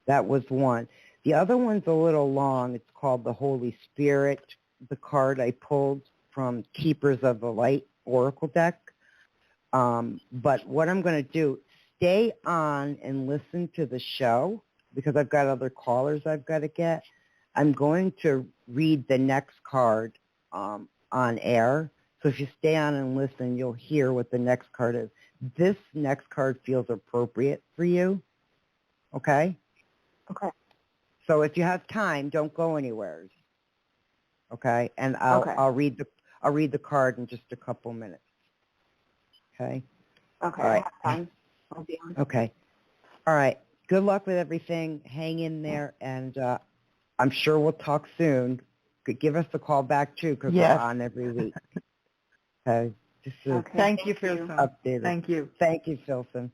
That was one. The other one's a little long. It's called the Holy Spirit, the card I pulled from Keepers of the Light Oracle deck. But what I'm going to do, stay on and listen to the show because I've got other callers I've got to get. I'm going to read the next card on air. So if you stay on and listen, you'll hear what the next card is. This next card feels appropriate for you. Okay? Okay. So if you have time, don't go anywhere. Okay? And I'll read the card in just a couple minutes. Okay? Okay. All right. I have time. I'll be on. Okay. All right. Good luck with everything. Hang in there, and I'm sure we'll talk soon. Give us a call back too, because we're on every week. Okay. Thank you, Philson. Updated. Thank you. Thank you, Philson.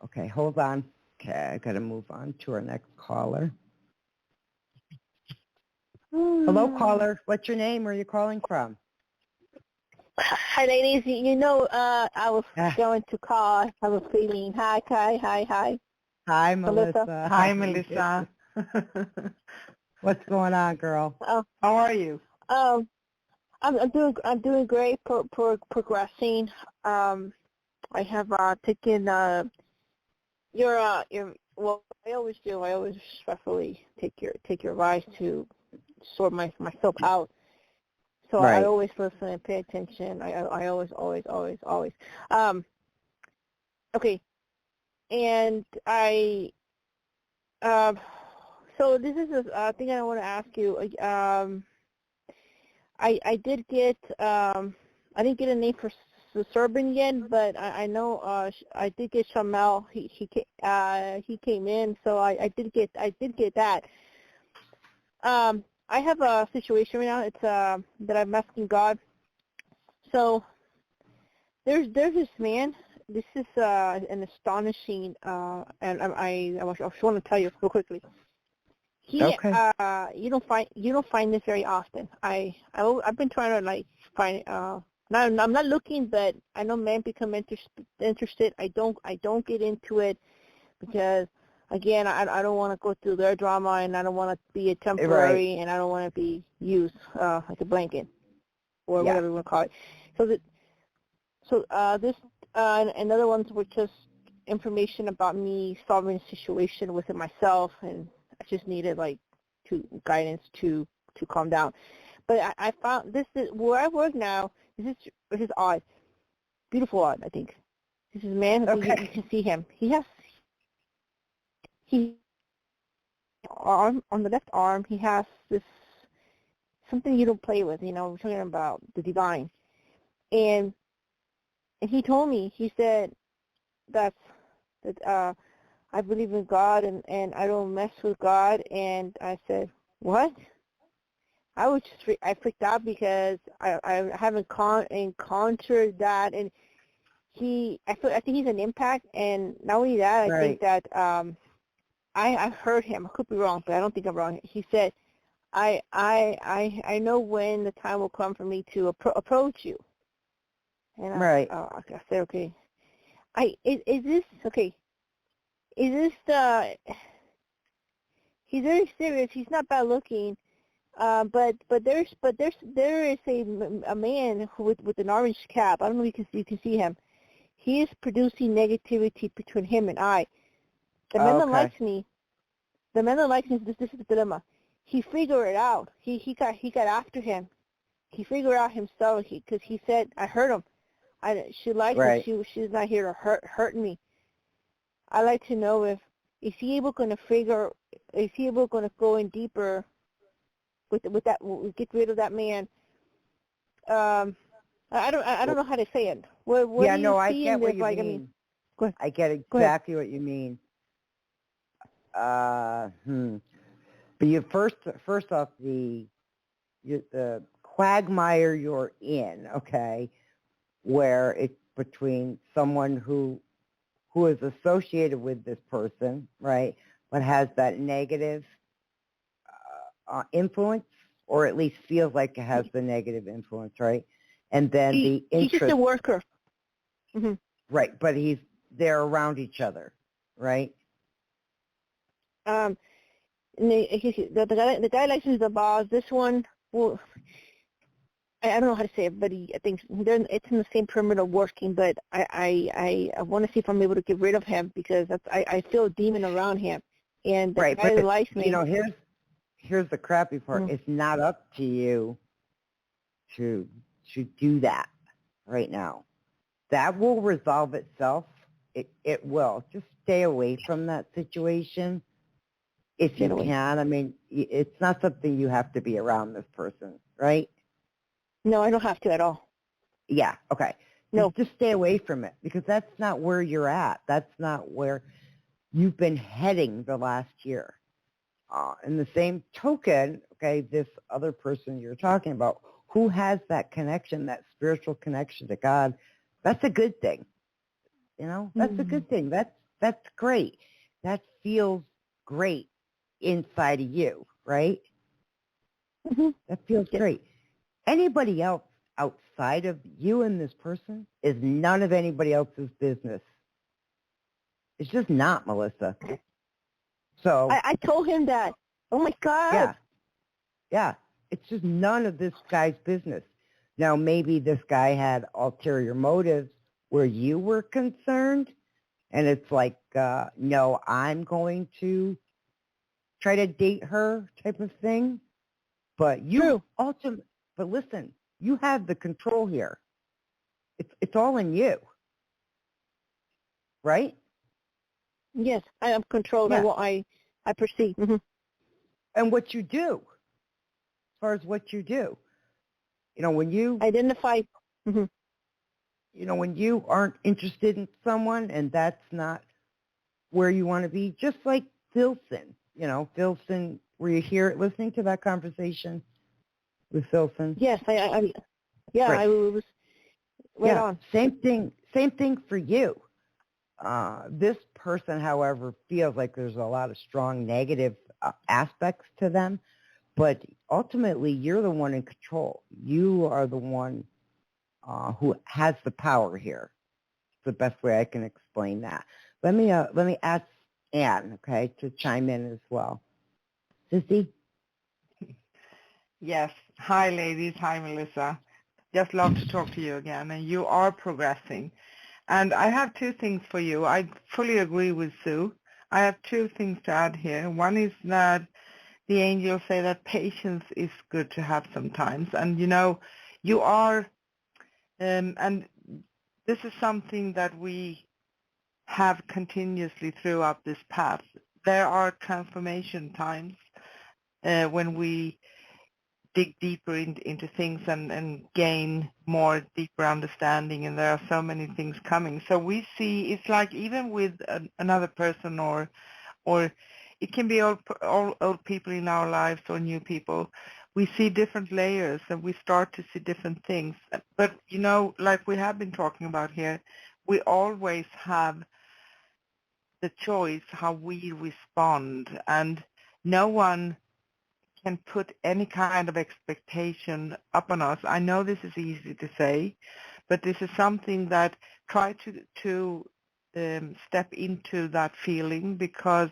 Okay, hold on. Okay, I got to move on to our next caller. Hello, caller. What's your name? Where are you calling from? Hi, ladies. I was going to call. I was feeling. Hi, Kai. Hi. Hi, Melissa. Hi, Melissa. What's going on, girl? How are you? I'm doing great. Progressing. I have taken your. Well, I always do. I always respectfully take your advice to sort myself out. So right. I always listen and pay attention. I always. Okay. And so this is a thing I want to ask you. I did get I didn't get a name for Serbian yet, but I know I did get Shamel. He came in, so I did get that. I have a situation right now. It's that I'm asking God. So there's this man. This is an astonishing, and I just want to tell you real quickly. Okay. You don't find this very often. I've been trying to find. I'm not looking, but I know men become interested. I don't get into it because again, I don't want to go through their drama, and I don't want to be a temporary, and I don't want to be used like a blanket or whatever you want to call it. So this and other ones were just information about me solving a situation within myself, and I just needed guidance to calm down. But I found this is where I work now. This is Odd. Beautiful Odd, I think. This is a man. I think you can see him. He arm on the left arm. He has this something you don't play with. You know, we're talking about the divine. And he told me. He said that I believe in God and I don't mess with God. And I said, what? I freaked out because I haven't encountered that, and I think he's an impact, and not only that, I think that I heard him. I could be wrong, but I don't think I'm wrong. He said, I know when the time will come for me to approach you. And I said, okay. Is this okay? Is this he's very serious. He's not bad looking. But there is a man with an orange cap. I don't know if you can see him. He is producing negativity between him and I. The man that likes me, this is the dilemma. He figured it out. He got after him. He figured out himself because he said, I heard him. She likes me. She's not here to hurt me. I like to know if he going to go in deeper with that, get rid of that man. I don't know how to say it. What yeah, do you no, I see get in what this? you like, mean. I mean, go ahead. I get exactly what you mean. But you first off, the quagmire you're in, okay, where it's between someone who is associated with this person, right, but has that negative influence, or at least feels like it has the negative influence, right? And then the interest. He's just a worker. Mm-hmm. Right, but they're around each other, right? The guy likes the boss. This one, well, I don't know how to say it, but I think it's in the same perimeter working. But I want to see if I'm able to get rid of him because I feel a demon around him, and the guy that likes me. You know, here's the crappy part. Mm-hmm. It's not up to you to do that right now. That will resolve itself. It will. Just stay away from that situation if you can. I mean, it's not something you have to be around this person, right? No, I don't have to at all. Yeah, okay. No. Just stay away from it because that's not where you're at. That's not where you've been heading the last year. In the same token, okay, this other person you're talking about who has that connection, that spiritual connection to God, that's a good thing. You know, that's a good thing. That's great. That feels great inside of you, right? Mm-hmm. That feels great. Anybody else outside of you and this person is none of anybody else's business. It's just not, Melissa. So I told him that. Oh my God. Yeah. It's just none of this guy's business. Now maybe this guy had ulterior motives where you were concerned, and it's like, no, I'm going to try to date her type of thing. But but listen, you have the control here. It's all in you, right? Yes, I am controlled by what I perceive. Mm-hmm. And what you do, as far as what you do. You know, when you identify, you know, when you aren't interested in someone and that's not where you want to be, just like Philson, you know, Philson, were you here listening to that conversation with Philson? Yes, I was right on. Same thing for you. This person, however, feels like there's a lot of strong negative aspects to them, but ultimately you're the one in control. You are the one who has the power here. It's the best way I can explain that. Let me ask Anne, okay, to chime in as well. Sissy? Yes. Hi, ladies. Hi, Melissa. Just love to talk to you again, and you are progressing. And I have two things for you. I fully agree with Sue. I have two things to add here. One is that the angels say that patience is good to have sometimes. And, you know, you are And this is something that we have continuously throughout this path. There are transformation times when we dig deeper into things and gain more deeper understanding, and there are so many things coming. So we see it's like even with another person or it can be all old people in our lives or new people, we see different layers and we start to see different things. But, you know, like we have been talking about here, we always have the choice how we respond, and no one can put any kind of expectation up on us. I know this is easy to say, but this is something that try to step into that feeling, because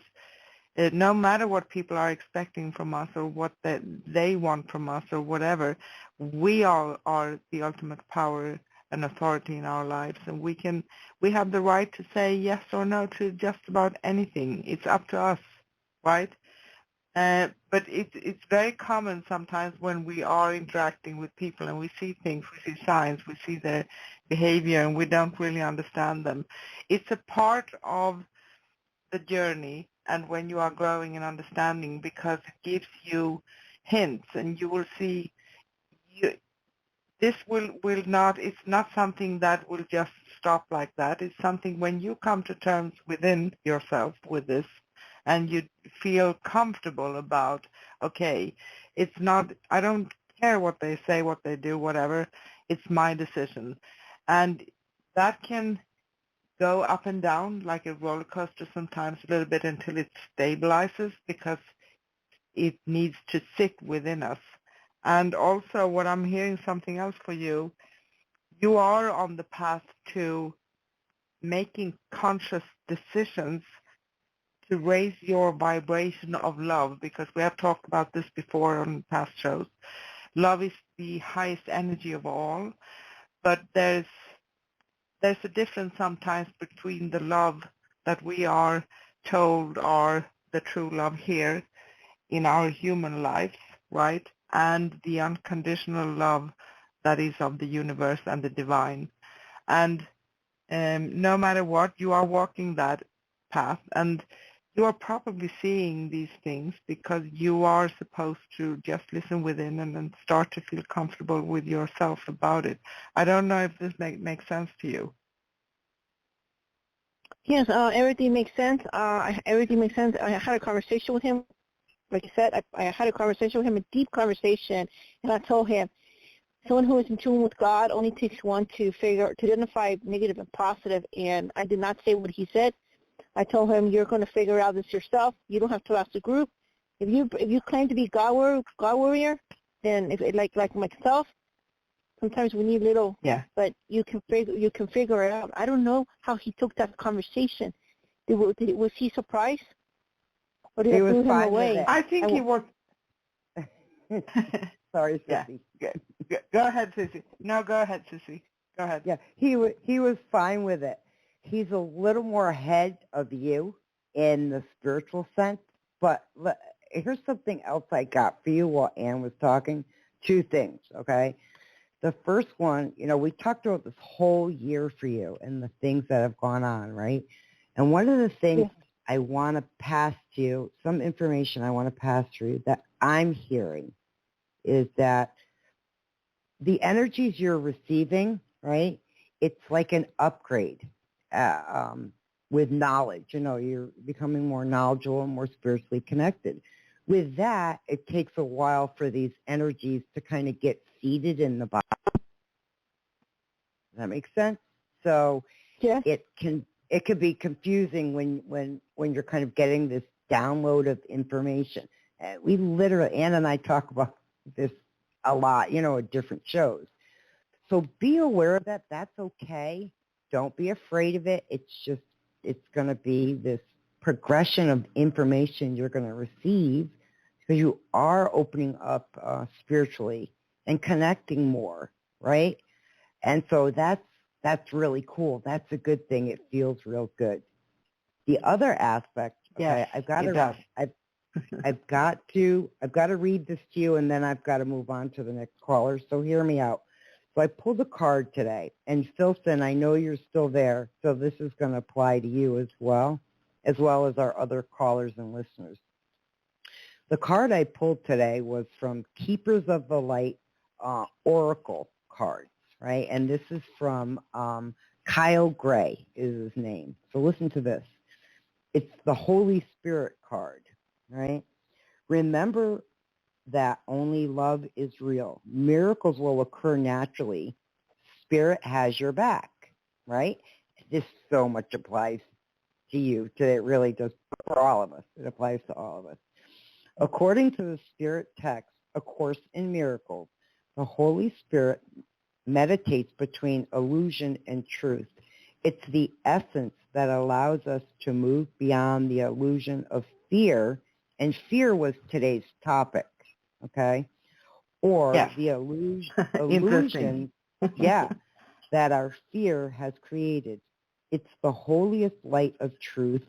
no matter what people are expecting from us or what they want from us or whatever, we all are the ultimate power and authority in our lives, and we have the right to say yes or no to just about anything. It's up to us, right? But it's very common sometimes when we are interacting with people and we see things, we see signs, we see their behavior, and we don't really understand them. It's a part of the journey, and when you are growing in understanding, because it gives you hints, and you will see this will not, it's not something that will just stop like that. It's something when you come to terms within yourself with this and you feel comfortable about, okay, it's not, I don't care what they say, what they do, whatever, it's my decision. And that can go up and down like a roller coaster sometimes a little bit until it stabilizes, because it needs to sit within us. And also what I'm hearing something else for you, you are on the path to making conscious decisions to raise your vibration of love, because we have talked about this before on past shows. Love is the highest energy of all, but there's a difference sometimes between the love that we are told are the true love here in our human lives, right? And the unconditional love that is of the universe and the divine. And no matter what, you are walking that path, and you are probably seeing these things because you are supposed to just listen within and then start to feel comfortable with yourself about it. I don't know if this makes sense to you. Yes, everything makes sense. Everything makes sense. I had a conversation with him. Like I said, I had a conversation with him, a deep conversation, and I told him, someone who is in tune with God only takes one to identify negative and positive, and I did not say what he said. I told him, you're going to figure out this yourself. You don't have to ask the group. If you claim to be God warrior, then like myself, sometimes we need little, but you can figure it out. I don't know how he took that conversation. Was he surprised? Or did it blew him away? I think he was. Sorry, Sissy. Yeah. Go ahead, Sissy. No, go ahead, Sissy. Go ahead. Yeah, he was fine with it. He's a little more ahead of you in the spiritual sense. But here's something else I got for you while Ann was talking. Two things, okay? The first one, we talked about this whole year for you and the things that have gone on, right? And one of the things I want to pass to you, some information I want to pass to you that I'm hearing is that the energies you're receiving, right, it's like an upgrade with knowledge. You're becoming more knowledgeable and more spiritually connected. With that, it takes a while for these energies to kind of get seated in the body. Does that make sense? So it could be confusing when you're kind of getting this download of information. We literally, Ann and I talk about this a lot, at different shows. So be aware of that. That's okay. Don't be afraid of it. It's going to be this progression of information you're going to receive because you are opening up spiritually and connecting more, right? And so that's really cool. That's a good thing. It feels real good. The other aspect, I've got to read this to you, and then I've got to move on to the next caller. So hear me out. So I pulled a card today, and Philson, I know you're still there, so this is going to apply to you as well as our other callers and listeners. The card I pulled today was from Keepers of the Light Oracle cards, right? And this is from Kyle Gray is his name. So listen to this. It's the Holy Spirit card, right? Remember that only love is real. Miracles will occur naturally. Spirit has your back, right? This so much applies to you. It really does for all of us. It applies to all of us. According to the Spirit text, A Course in Miracles, the Holy Spirit meditates between illusion and truth. It's the essence that allows us to move beyond the illusion of fear, and fear was today's topic, okay? Or the illusion that our fear has created. It's the holiest light of truth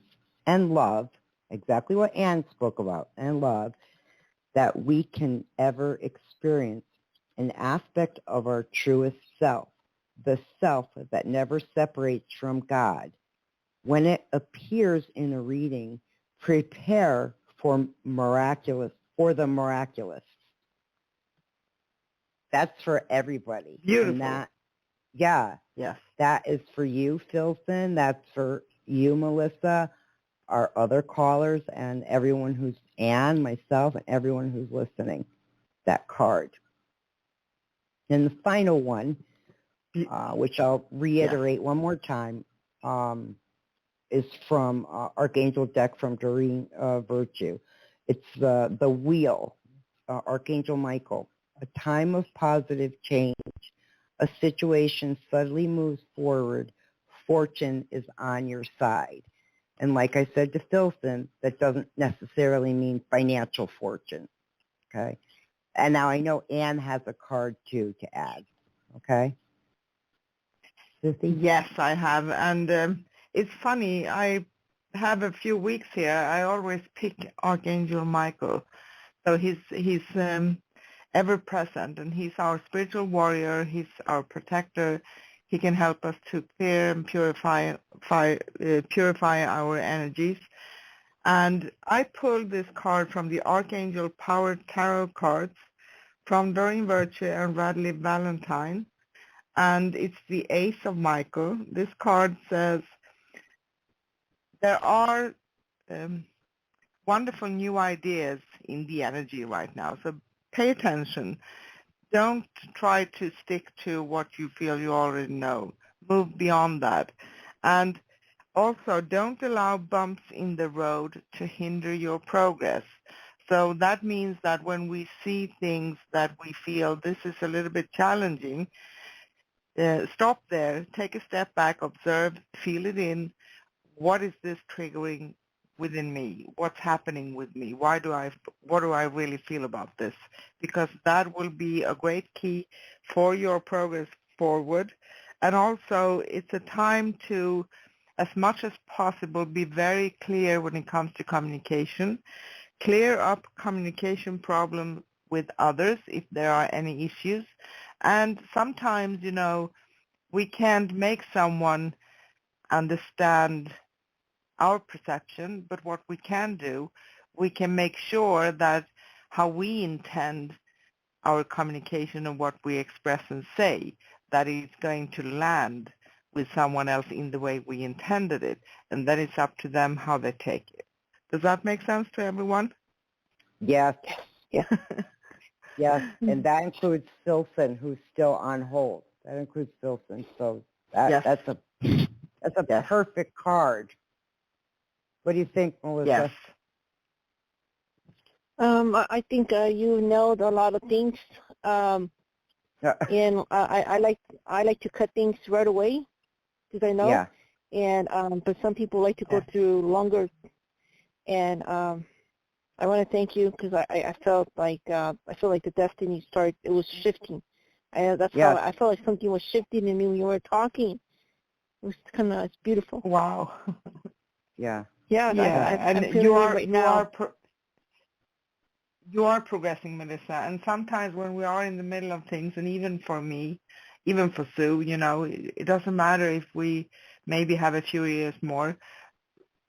and love, exactly what Anne spoke about, and love, that we can ever experience, an aspect of our truest self, the self that never separates from God. When it appears in a reading, prepare for the miraculous. That's for everybody. Beautiful. And that is for you, Philson. That's for you, Melissa, our other callers, and everyone who's Anne, myself, and everyone who's listening. That card. And the final one, which I'll reiterate one more time, is from Archangel deck from Doreen Virtue. It's the wheel, Archangel Michael. A time of positive change. A situation suddenly moves forward. Fortune is on your side. And like I said to Philson, that doesn't necessarily mean financial fortune, okay? And now I know Anne has a card, too, to add, okay? Sissy? Yes, I have. And it's funny, I have a few weeks here. I always pick Archangel Michael. So he's ever present, and he's our spiritual warrior. He's our protector. He can help us to clear and purify our energies. And I pulled this card from the Archangel Power Tarot cards from Doreen Virtue and Radley Valentine. And it's the Ace of Michael. This card says, there are wonderful new ideas in the energy right now. So pay attention. Don't try to stick to what you feel you already know. Move beyond that. And also, don't allow bumps in the road to hinder your progress. So that means that when we see things that we feel this is a little bit challenging, stop there, take a step back, observe, feel it in. What is this triggering within me? What's happening with me? What do I really feel about this? Because that will be a great key for your progress forward. And also, it's a time to, as much as possible, be very clear when it comes to communication. Clear up communication problems with others if there are any issues. And sometimes, we can't make someone understand our perception, but what we can do, we can make sure that how we intend our communication and what we express and say, that it's going to land with someone else in the way we intended it, and then it's up to them how they take it. Does that make sense to everyone? Yes. Yeah. Yes, and that includes Philson, who's still on hold. That includes Philson, so that's a perfect card. What do you think, Melissa? Yes. I think you nailed a lot of things, and I like to cut things right away, because I know. Yeah. And but some people like to go through longer. And I want to thank you, because I felt like the destiny started. It was shifting. How I felt like something was shifting in me when you were talking. It was it's beautiful. Wow. Yeah. Yeah, I'm feeling it right now. You are progressing, Melissa, and sometimes when we are in the middle of things, and even for me, even for Sue, it doesn't matter if we maybe have a few years more.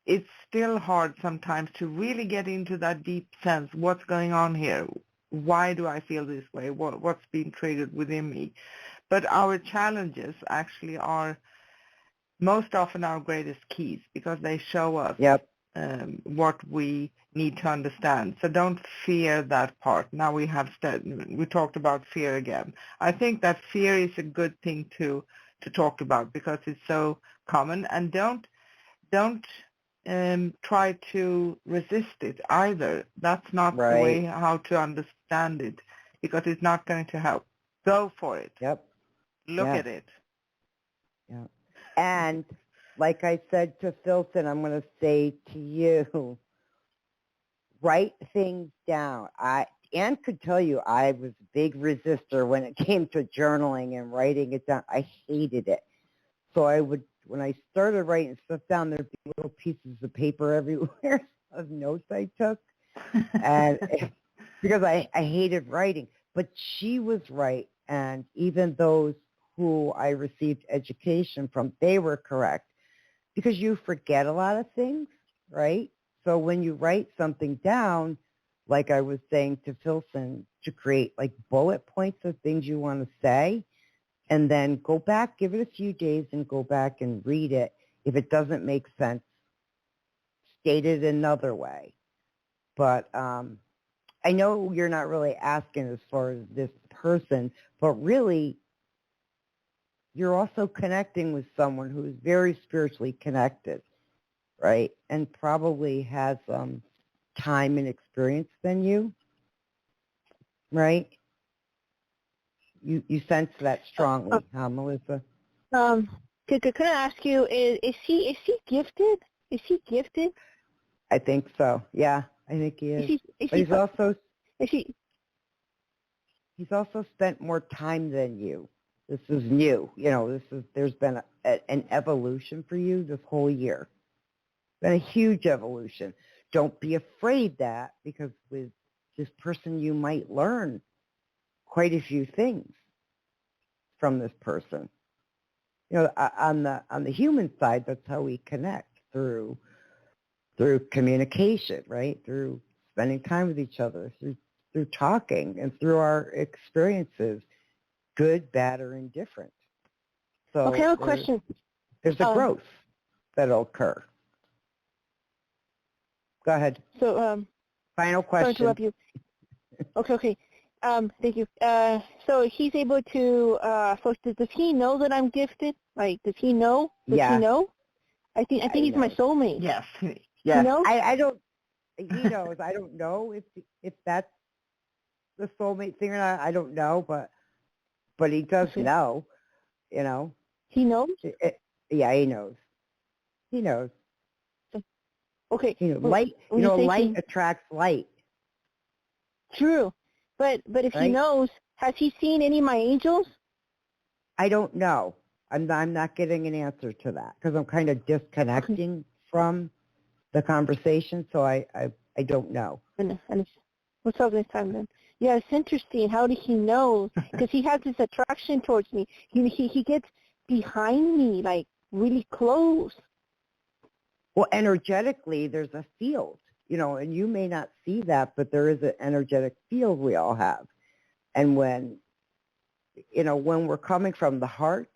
It's still hard sometimes to really get into that deep sense. What's going on here? Why do I feel this way? What's being triggered within me? But our challenges actually are most often our greatest keys because they show us what we need to understand. So don't fear that part. Now we talked about fear again. I think that fear is a good thing to talk about because it's so common, and don't try to resist it either. That's not the way how to understand it because it's not going to help. Go for it. Look at it. And like I said to Philson, I'm going to say to you, write things down. Ann could tell you I was a big resistor when it came to journaling and writing it down. I hated it. So when I started writing stuff down, there'd be little pieces of paper everywhere of notes I took, and because I hated writing. But she was right, and even those who I received education from, they were correct, because you forget a lot of things, right? So when you write something down, like I was saying to Philson, to create like bullet points of things you want to say, and then go back, give it a few days and go back and read it. If it doesn't make sense, state it another way. But I know you're not really asking as far as this person, but really you're also connecting with someone who is very spiritually connected, right? And probably has time and experience than you, right? You sense that strongly, huh, Melissa? Could I ask you, is he gifted? Is he gifted? I think so. Yeah, I think he is. But he's also spent more time than you. This is new. There's been an evolution for you this whole year. Been a huge evolution. Don't be afraid that, because with this person you might learn quite a few things from this person. On the human side, that's how we connect, through communication, right? Through spending time with each other, through talking, and through our experiences, good, bad, or indifferent. So okay, I have a question. There's a growth that'll occur. Go ahead. So final question. Sorry to interrupt you. Okay. Thank you. So he's able to. So does he know that I'm gifted? Like, does he know? Does he know? I think he's my soulmate. Yes. Yeah. You know? I don't. He knows. I don't know if that's the soulmate thing or not. I don't know, but he does know. He knows. Yeah, he knows. He knows. Okay. Light. Light attracts light. True. But if he knows, has he seen any of my angels? I don't know. I'm not getting an answer to that because I'm kind of disconnecting from the conversation, so I don't know. And what's up next time then? Yeah, it's interesting. How did he know? Because he has this attraction towards me. He gets behind me, like really close. Well, energetically, there's a field. And you may not see that, but there is an energetic field we all have. And when we're coming from the heart,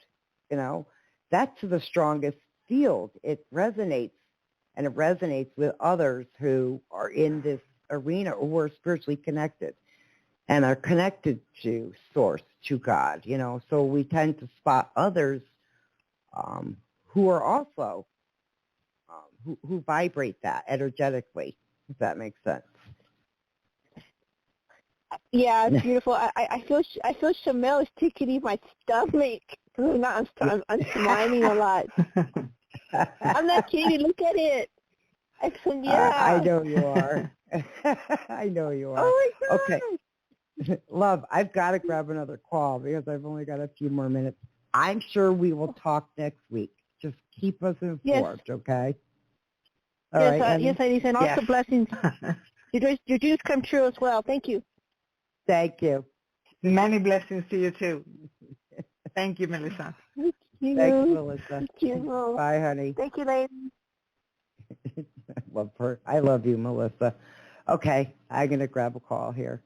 that's the strongest field. It resonates, and it resonates with others who are in this arena or who are spiritually connected and are connected to Source, to God, So we tend to spot others who are also, who vibrate that energetically. If that makes sense. Yeah, it's beautiful. I feel Shamel is tickling my stomach. I'm smiling a lot. I'm not kidding. Look at it. I know you are. I know you are. Oh my God. Okay. Love, I've got to grab another call because I've only got a few more minutes. I'm sure we will talk next week. Just keep us informed, okay? All right, yes, ladies, and also blessings. Your dreams come true as well. Thank you. Thank you. Many blessings to you too. Thank you, Melissa. Thank you. Thanks, Melissa. Thank you. Bye, honey. Thank you, ladies. Love her. I love you, Melissa. Okay, I'm going to grab a call here.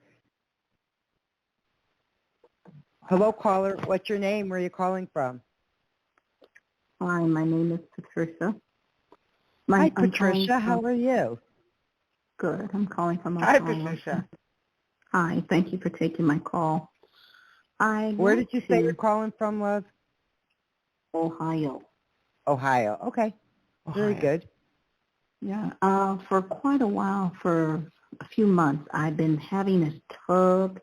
Hello, caller. What's your name? Where are you calling from? Hi, my name is Patricia. Hi, Patricia. How are you? Good. I'm calling from Hi, Ohio. Patricia. Hi. Thank you for taking my call. Where did you say you're calling from, love? Ohio. Ohio. Okay. Very Ohio. good. Yeah. For quite a while, for a few months, I've been having this tug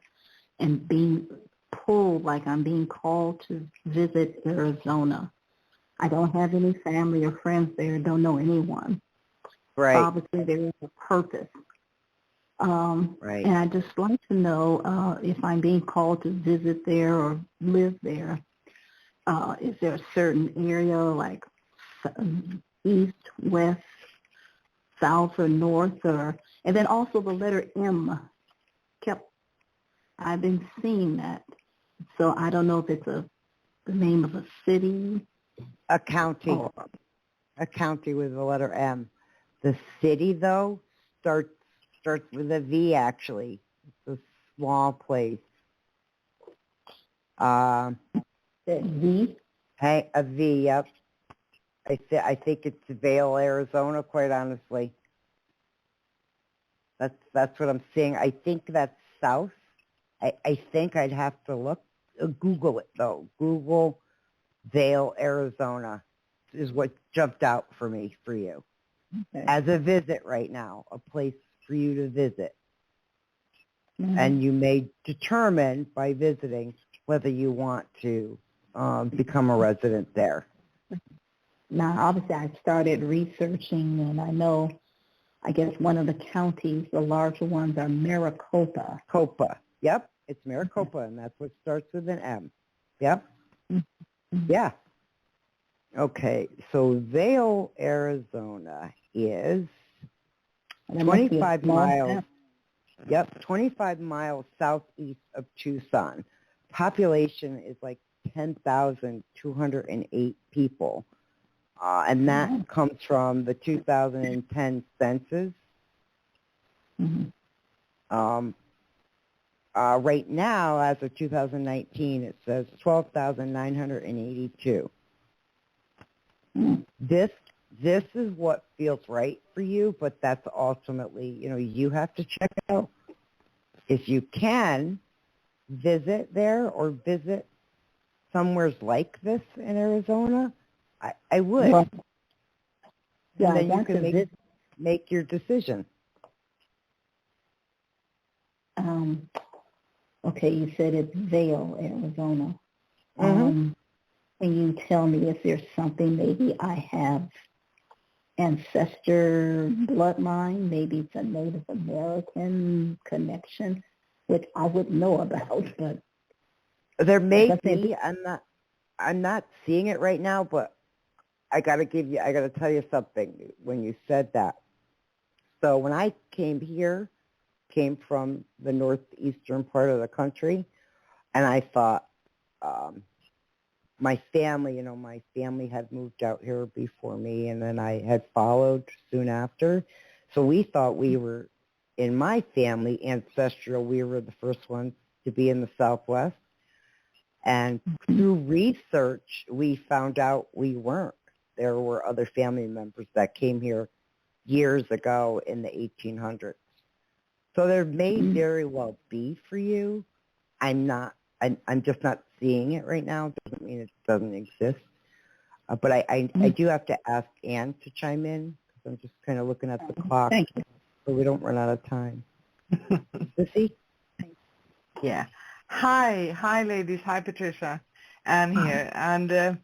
and being pulled like I'm being called to visit Arizona. I don't have any family or friends there. Don't know anyone. Right. Obviously, there is a purpose. Right. And I'd just like to know if I'm being called to visit there or live there. Is there a certain area like east, west, south, or north? And then also the letter M. I've been seeing that. So I don't know if it's the name of a city. A county. A county with the letter M. The city, though, starts with a V, actually. It's a small place. V? Hey, a V, yep. I think it's Vail, Arizona, quite honestly. That's what I'm seeing. I think that's south. I think I'd have to look. Google it, though. Google Vail, Arizona is what jumped out for me for you. Okay. As a visit right now, a place for you to visit. Mm-hmm. And you may determine by visiting whether you want to become a resident there. Now, obviously, I started researching, and I guess one of the counties, the larger ones, are Maricopa. Copa. Yep, it's Maricopa, and that's what starts with an M. Yep. Mm-hmm. Yeah. Okay, so Vail, Arizona is 25 miles. Yep, 25 miles southeast of Tucson. Population is like 10,208 people. And that comes from the 2010 census. Mm-hmm. Right now, as of 2019, it says 12,982. Mm-hmm. This is what feels right for you, but that's ultimately, you have to check it out. If you can visit there or visit somewhere like this in Arizona, I would. Well, yeah, and then you can make your decision. Okay, you said it's Vail, Arizona. Mm-hmm. Can you tell me if there's something maybe I have ancestor bloodline, maybe it's a Native American connection, which I wouldn't know about, but there may be. I'm not seeing it right now, but I gotta tell you something when you said that. So when I came from the northeastern part of the country, and I thought my family had moved out here before me, and then I had followed soon after. So we thought we were, in my family, ancestral, we were the first ones to be in the Southwest. And through research, we found out we weren't. There were other family members that came here years ago in the 1800s. So there may very well be for you. I'm just not seeing it right now. It doesn't mean it doesn't exist. But I do have to ask Ann to chime in, because I'm just kind of looking at the clock. Thank you. So we don't run out of time. Sissy? Yeah. Hi, ladies. Hi, Patricia. Ann here. And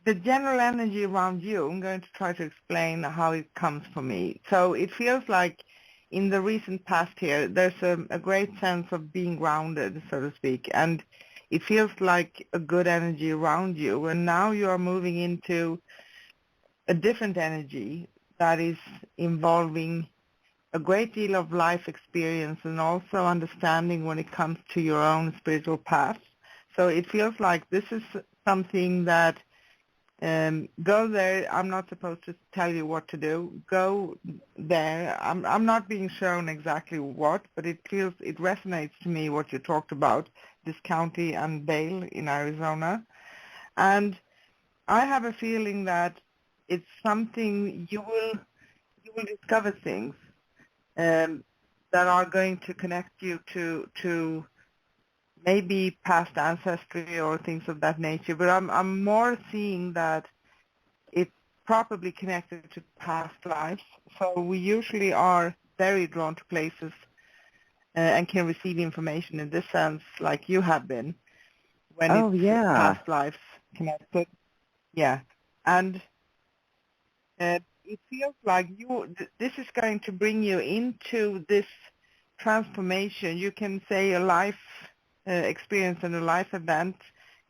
the general energy around you, I'm going to try to explain how it comes for me. So it feels like in the recent past here, there's a great sense of being grounded, so to speak, and it feels like a good energy around you. And now you are moving into a different energy that is involving a great deal of life experience and also understanding when it comes to your own spiritual path. So it feels like this is something that go there. I'm not supposed to tell you what to do. Go there. I'm not being shown exactly what, but it resonates to me what you talked about, this county and Vail in Arizona. And I have a feeling that it's something you will discover things that are going to connect you to maybe past ancestry or things of that nature. But I'm more seeing that it's probably connected to past lives. So we usually are very drawn to places and can receive information in this sense, like you have been, when it's past lives connected. Yeah, and it feels like this is going to bring you into this transformation. You can say a life experience and a life event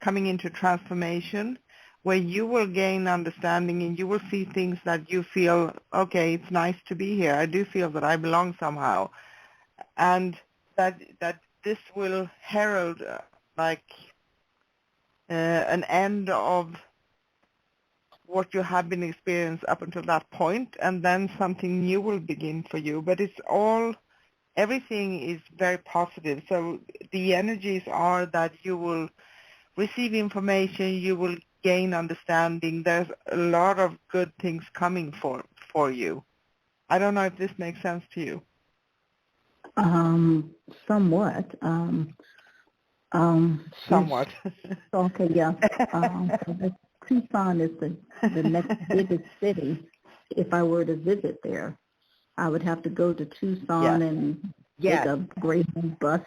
coming into transformation, where you will gain understanding and you will see things that you feel, okay, it's nice to be here. I do feel that I belong somehow, and that this will herald an end of what you have been experiencing up until that point, and then something new will begin for you. But everything is very positive. So the energies are that you will receive information, you will gain understanding. There's a lot of good things coming for you. I don't know if this makes sense to you. Somewhat. Somewhat. Okay, yeah. Tucson is the next biggest city. If I were to visit there, I would have to go to Tucson and take a Greyhound bus.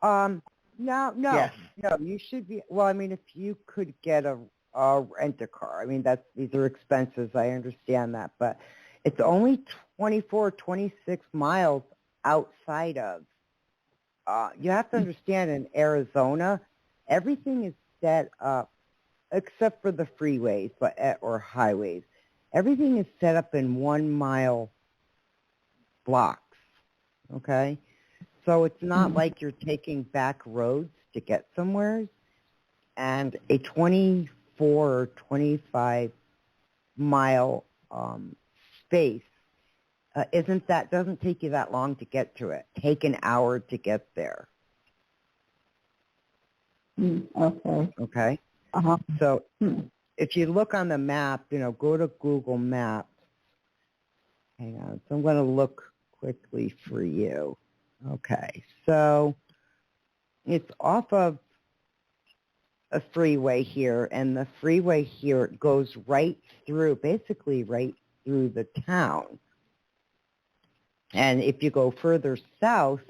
No. You should be. Well, I mean, if you could get a rent a car, I mean, these are expenses. I understand that, but it's only 26 miles outside of. You have to understand, in Arizona, everything is set up, except for the freeways, or highways. Everything is set up in 1 mile blocks. Okay, so it's not like you're taking back roads to get somewhere. And a 24 or 25 mile space doesn't take you that long to get to it. Take an hour to get there. Okay. Okay. So if you look on the map, go to Google Maps. Hang on. So I'm going to look quickly for you. Okay. So it's off of a freeway here, and the freeway here goes basically right through the town. And if you go further south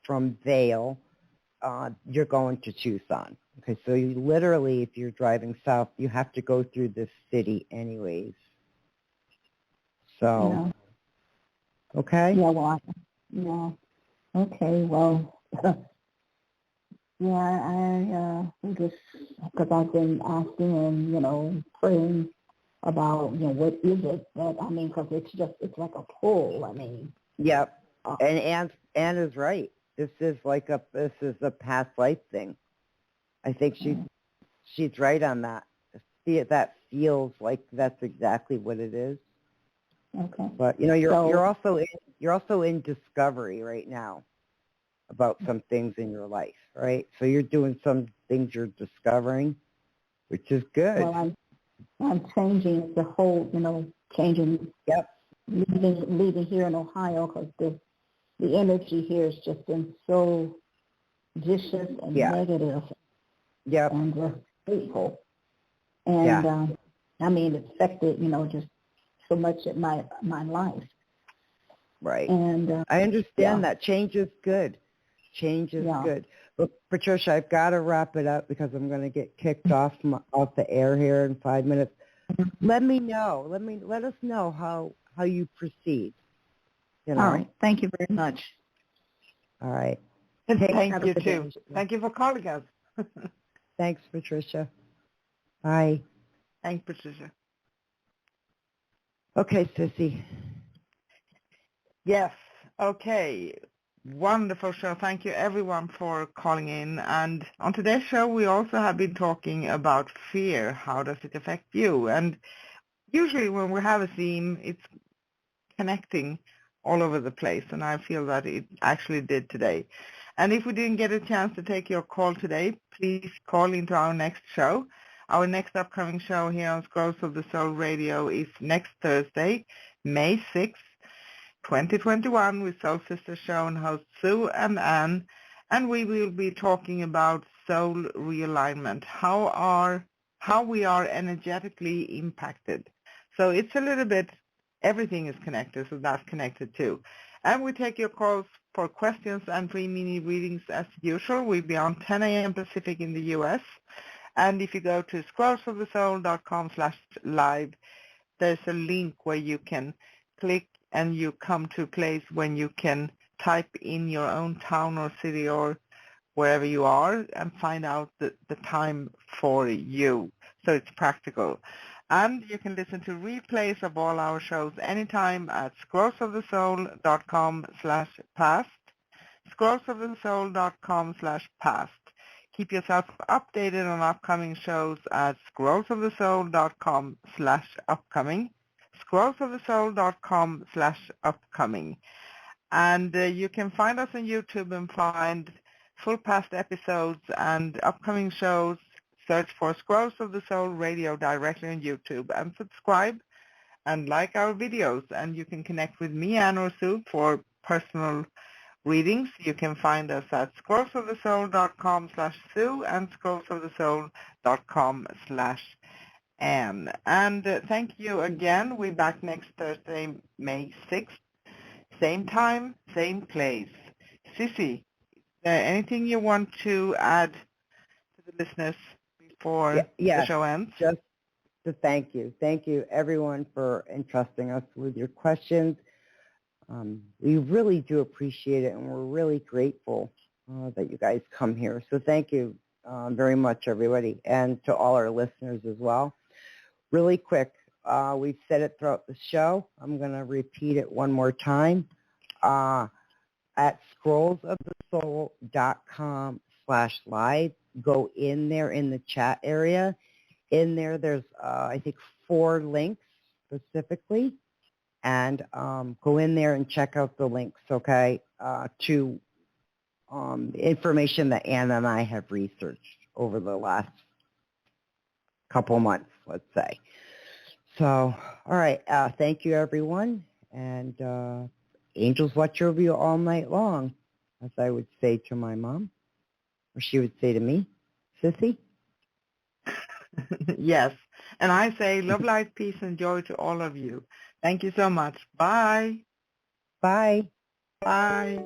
from Vail, you're going to Tucson. Okay, so you literally, if you're driving south, you have to go through this city anyways. So, okay? Yeah, okay, well, I just, because I've been asking and, praying about, what is it that, I mean, because it's like a pull, I mean. Yep, and Ann is right. This is a past life thing. I think she's right on that. That feels like that's exactly what it is. Okay. But you're also in discovery right now about some things in your life, right? So you're doing some things you're discovering, which is good. Well, I'm changing the whole, changing. Yep. Leaving here in Ohio, because the energy here has just been so vicious and negative. Yep. And just hateful. And I mean, it affected, just so much in my life. Right. And I understand that. Change is good. Change is good. But Patricia, I've got to wrap it up because I'm going to get kicked off the air here in 5 minutes. Let me know. Let us know how you proceed. All right. Thank you very much. All right. Thank you too. Thank you for calling us. Thanks, Patricia. Bye. Thanks, Patricia. Okay, Sissy. Yes. Okay. Wonderful show. Thank you everyone for calling in. And on today's show, we also have been talking about fear. How does it affect you? And usually when we have a theme, it's connecting all over the place, and I feel that it actually did today. And if we didn't get a chance to take your call today, please call into our next show. Our next upcoming show here on Scrolls of the Soul Radio is next Thursday, May 6th, 2021, with Soul Sister Show and hosts Sue and Anne, and we will be talking about soul realignment, how we are energetically impacted. So it's a little bit, everything is connected, so that's connected too. And we take your calls for questions and free mini readings as usual. We'll be on 10 a.m. Pacific in the U.S. And if you go to scrollsofthesoul.com/live, there's a link where you can click and you come to a place when you can type in your own town or city or wherever you are and find out the time for you. So it's practical. And you can listen to replays of all our shows anytime at scrollsofthesoul.com/past, scrollsofthesoul.com/past. Keep yourself updated on upcoming shows at scrollsofthesoul.com/upcoming, scrollsofthesoul.com/upcoming. And you can find us on YouTube and find full past episodes and upcoming shows. Search for Scrolls of the Soul Radio directly on YouTube and subscribe and like our videos. And you can connect with me, Anne or Sue, for personal readings. You can find us at scrollsofthesoul.com/Sue and scrollsofthesoul.com/Anne. And thank you again. We're back next Thursday, May 6th. Same time, same place. Sissy, is there anything you want to add to the listeners before the show ends? Just to thank you. Thank you, everyone, for entrusting us with your questions. We really do appreciate it, and we're really grateful that you guys come here. So thank you very much, everybody, and to all our listeners as well. Really quick, we've said it throughout the show. I'm going to repeat it one more time. At scrollsofthesoul.com/live, go in there in the chat area. In there, there's, I think, 4 links specifically. And go in there and check out the links, okay, to information that Anna and I have researched over the last couple months, let's say. So, all right, thank you, everyone. And angels watch over you all night long, as I would say to my mom, or she would say to me, Sissy. Yes, and I say love, life, peace, and joy to all of you. Thank you so much. Bye. Bye. Bye.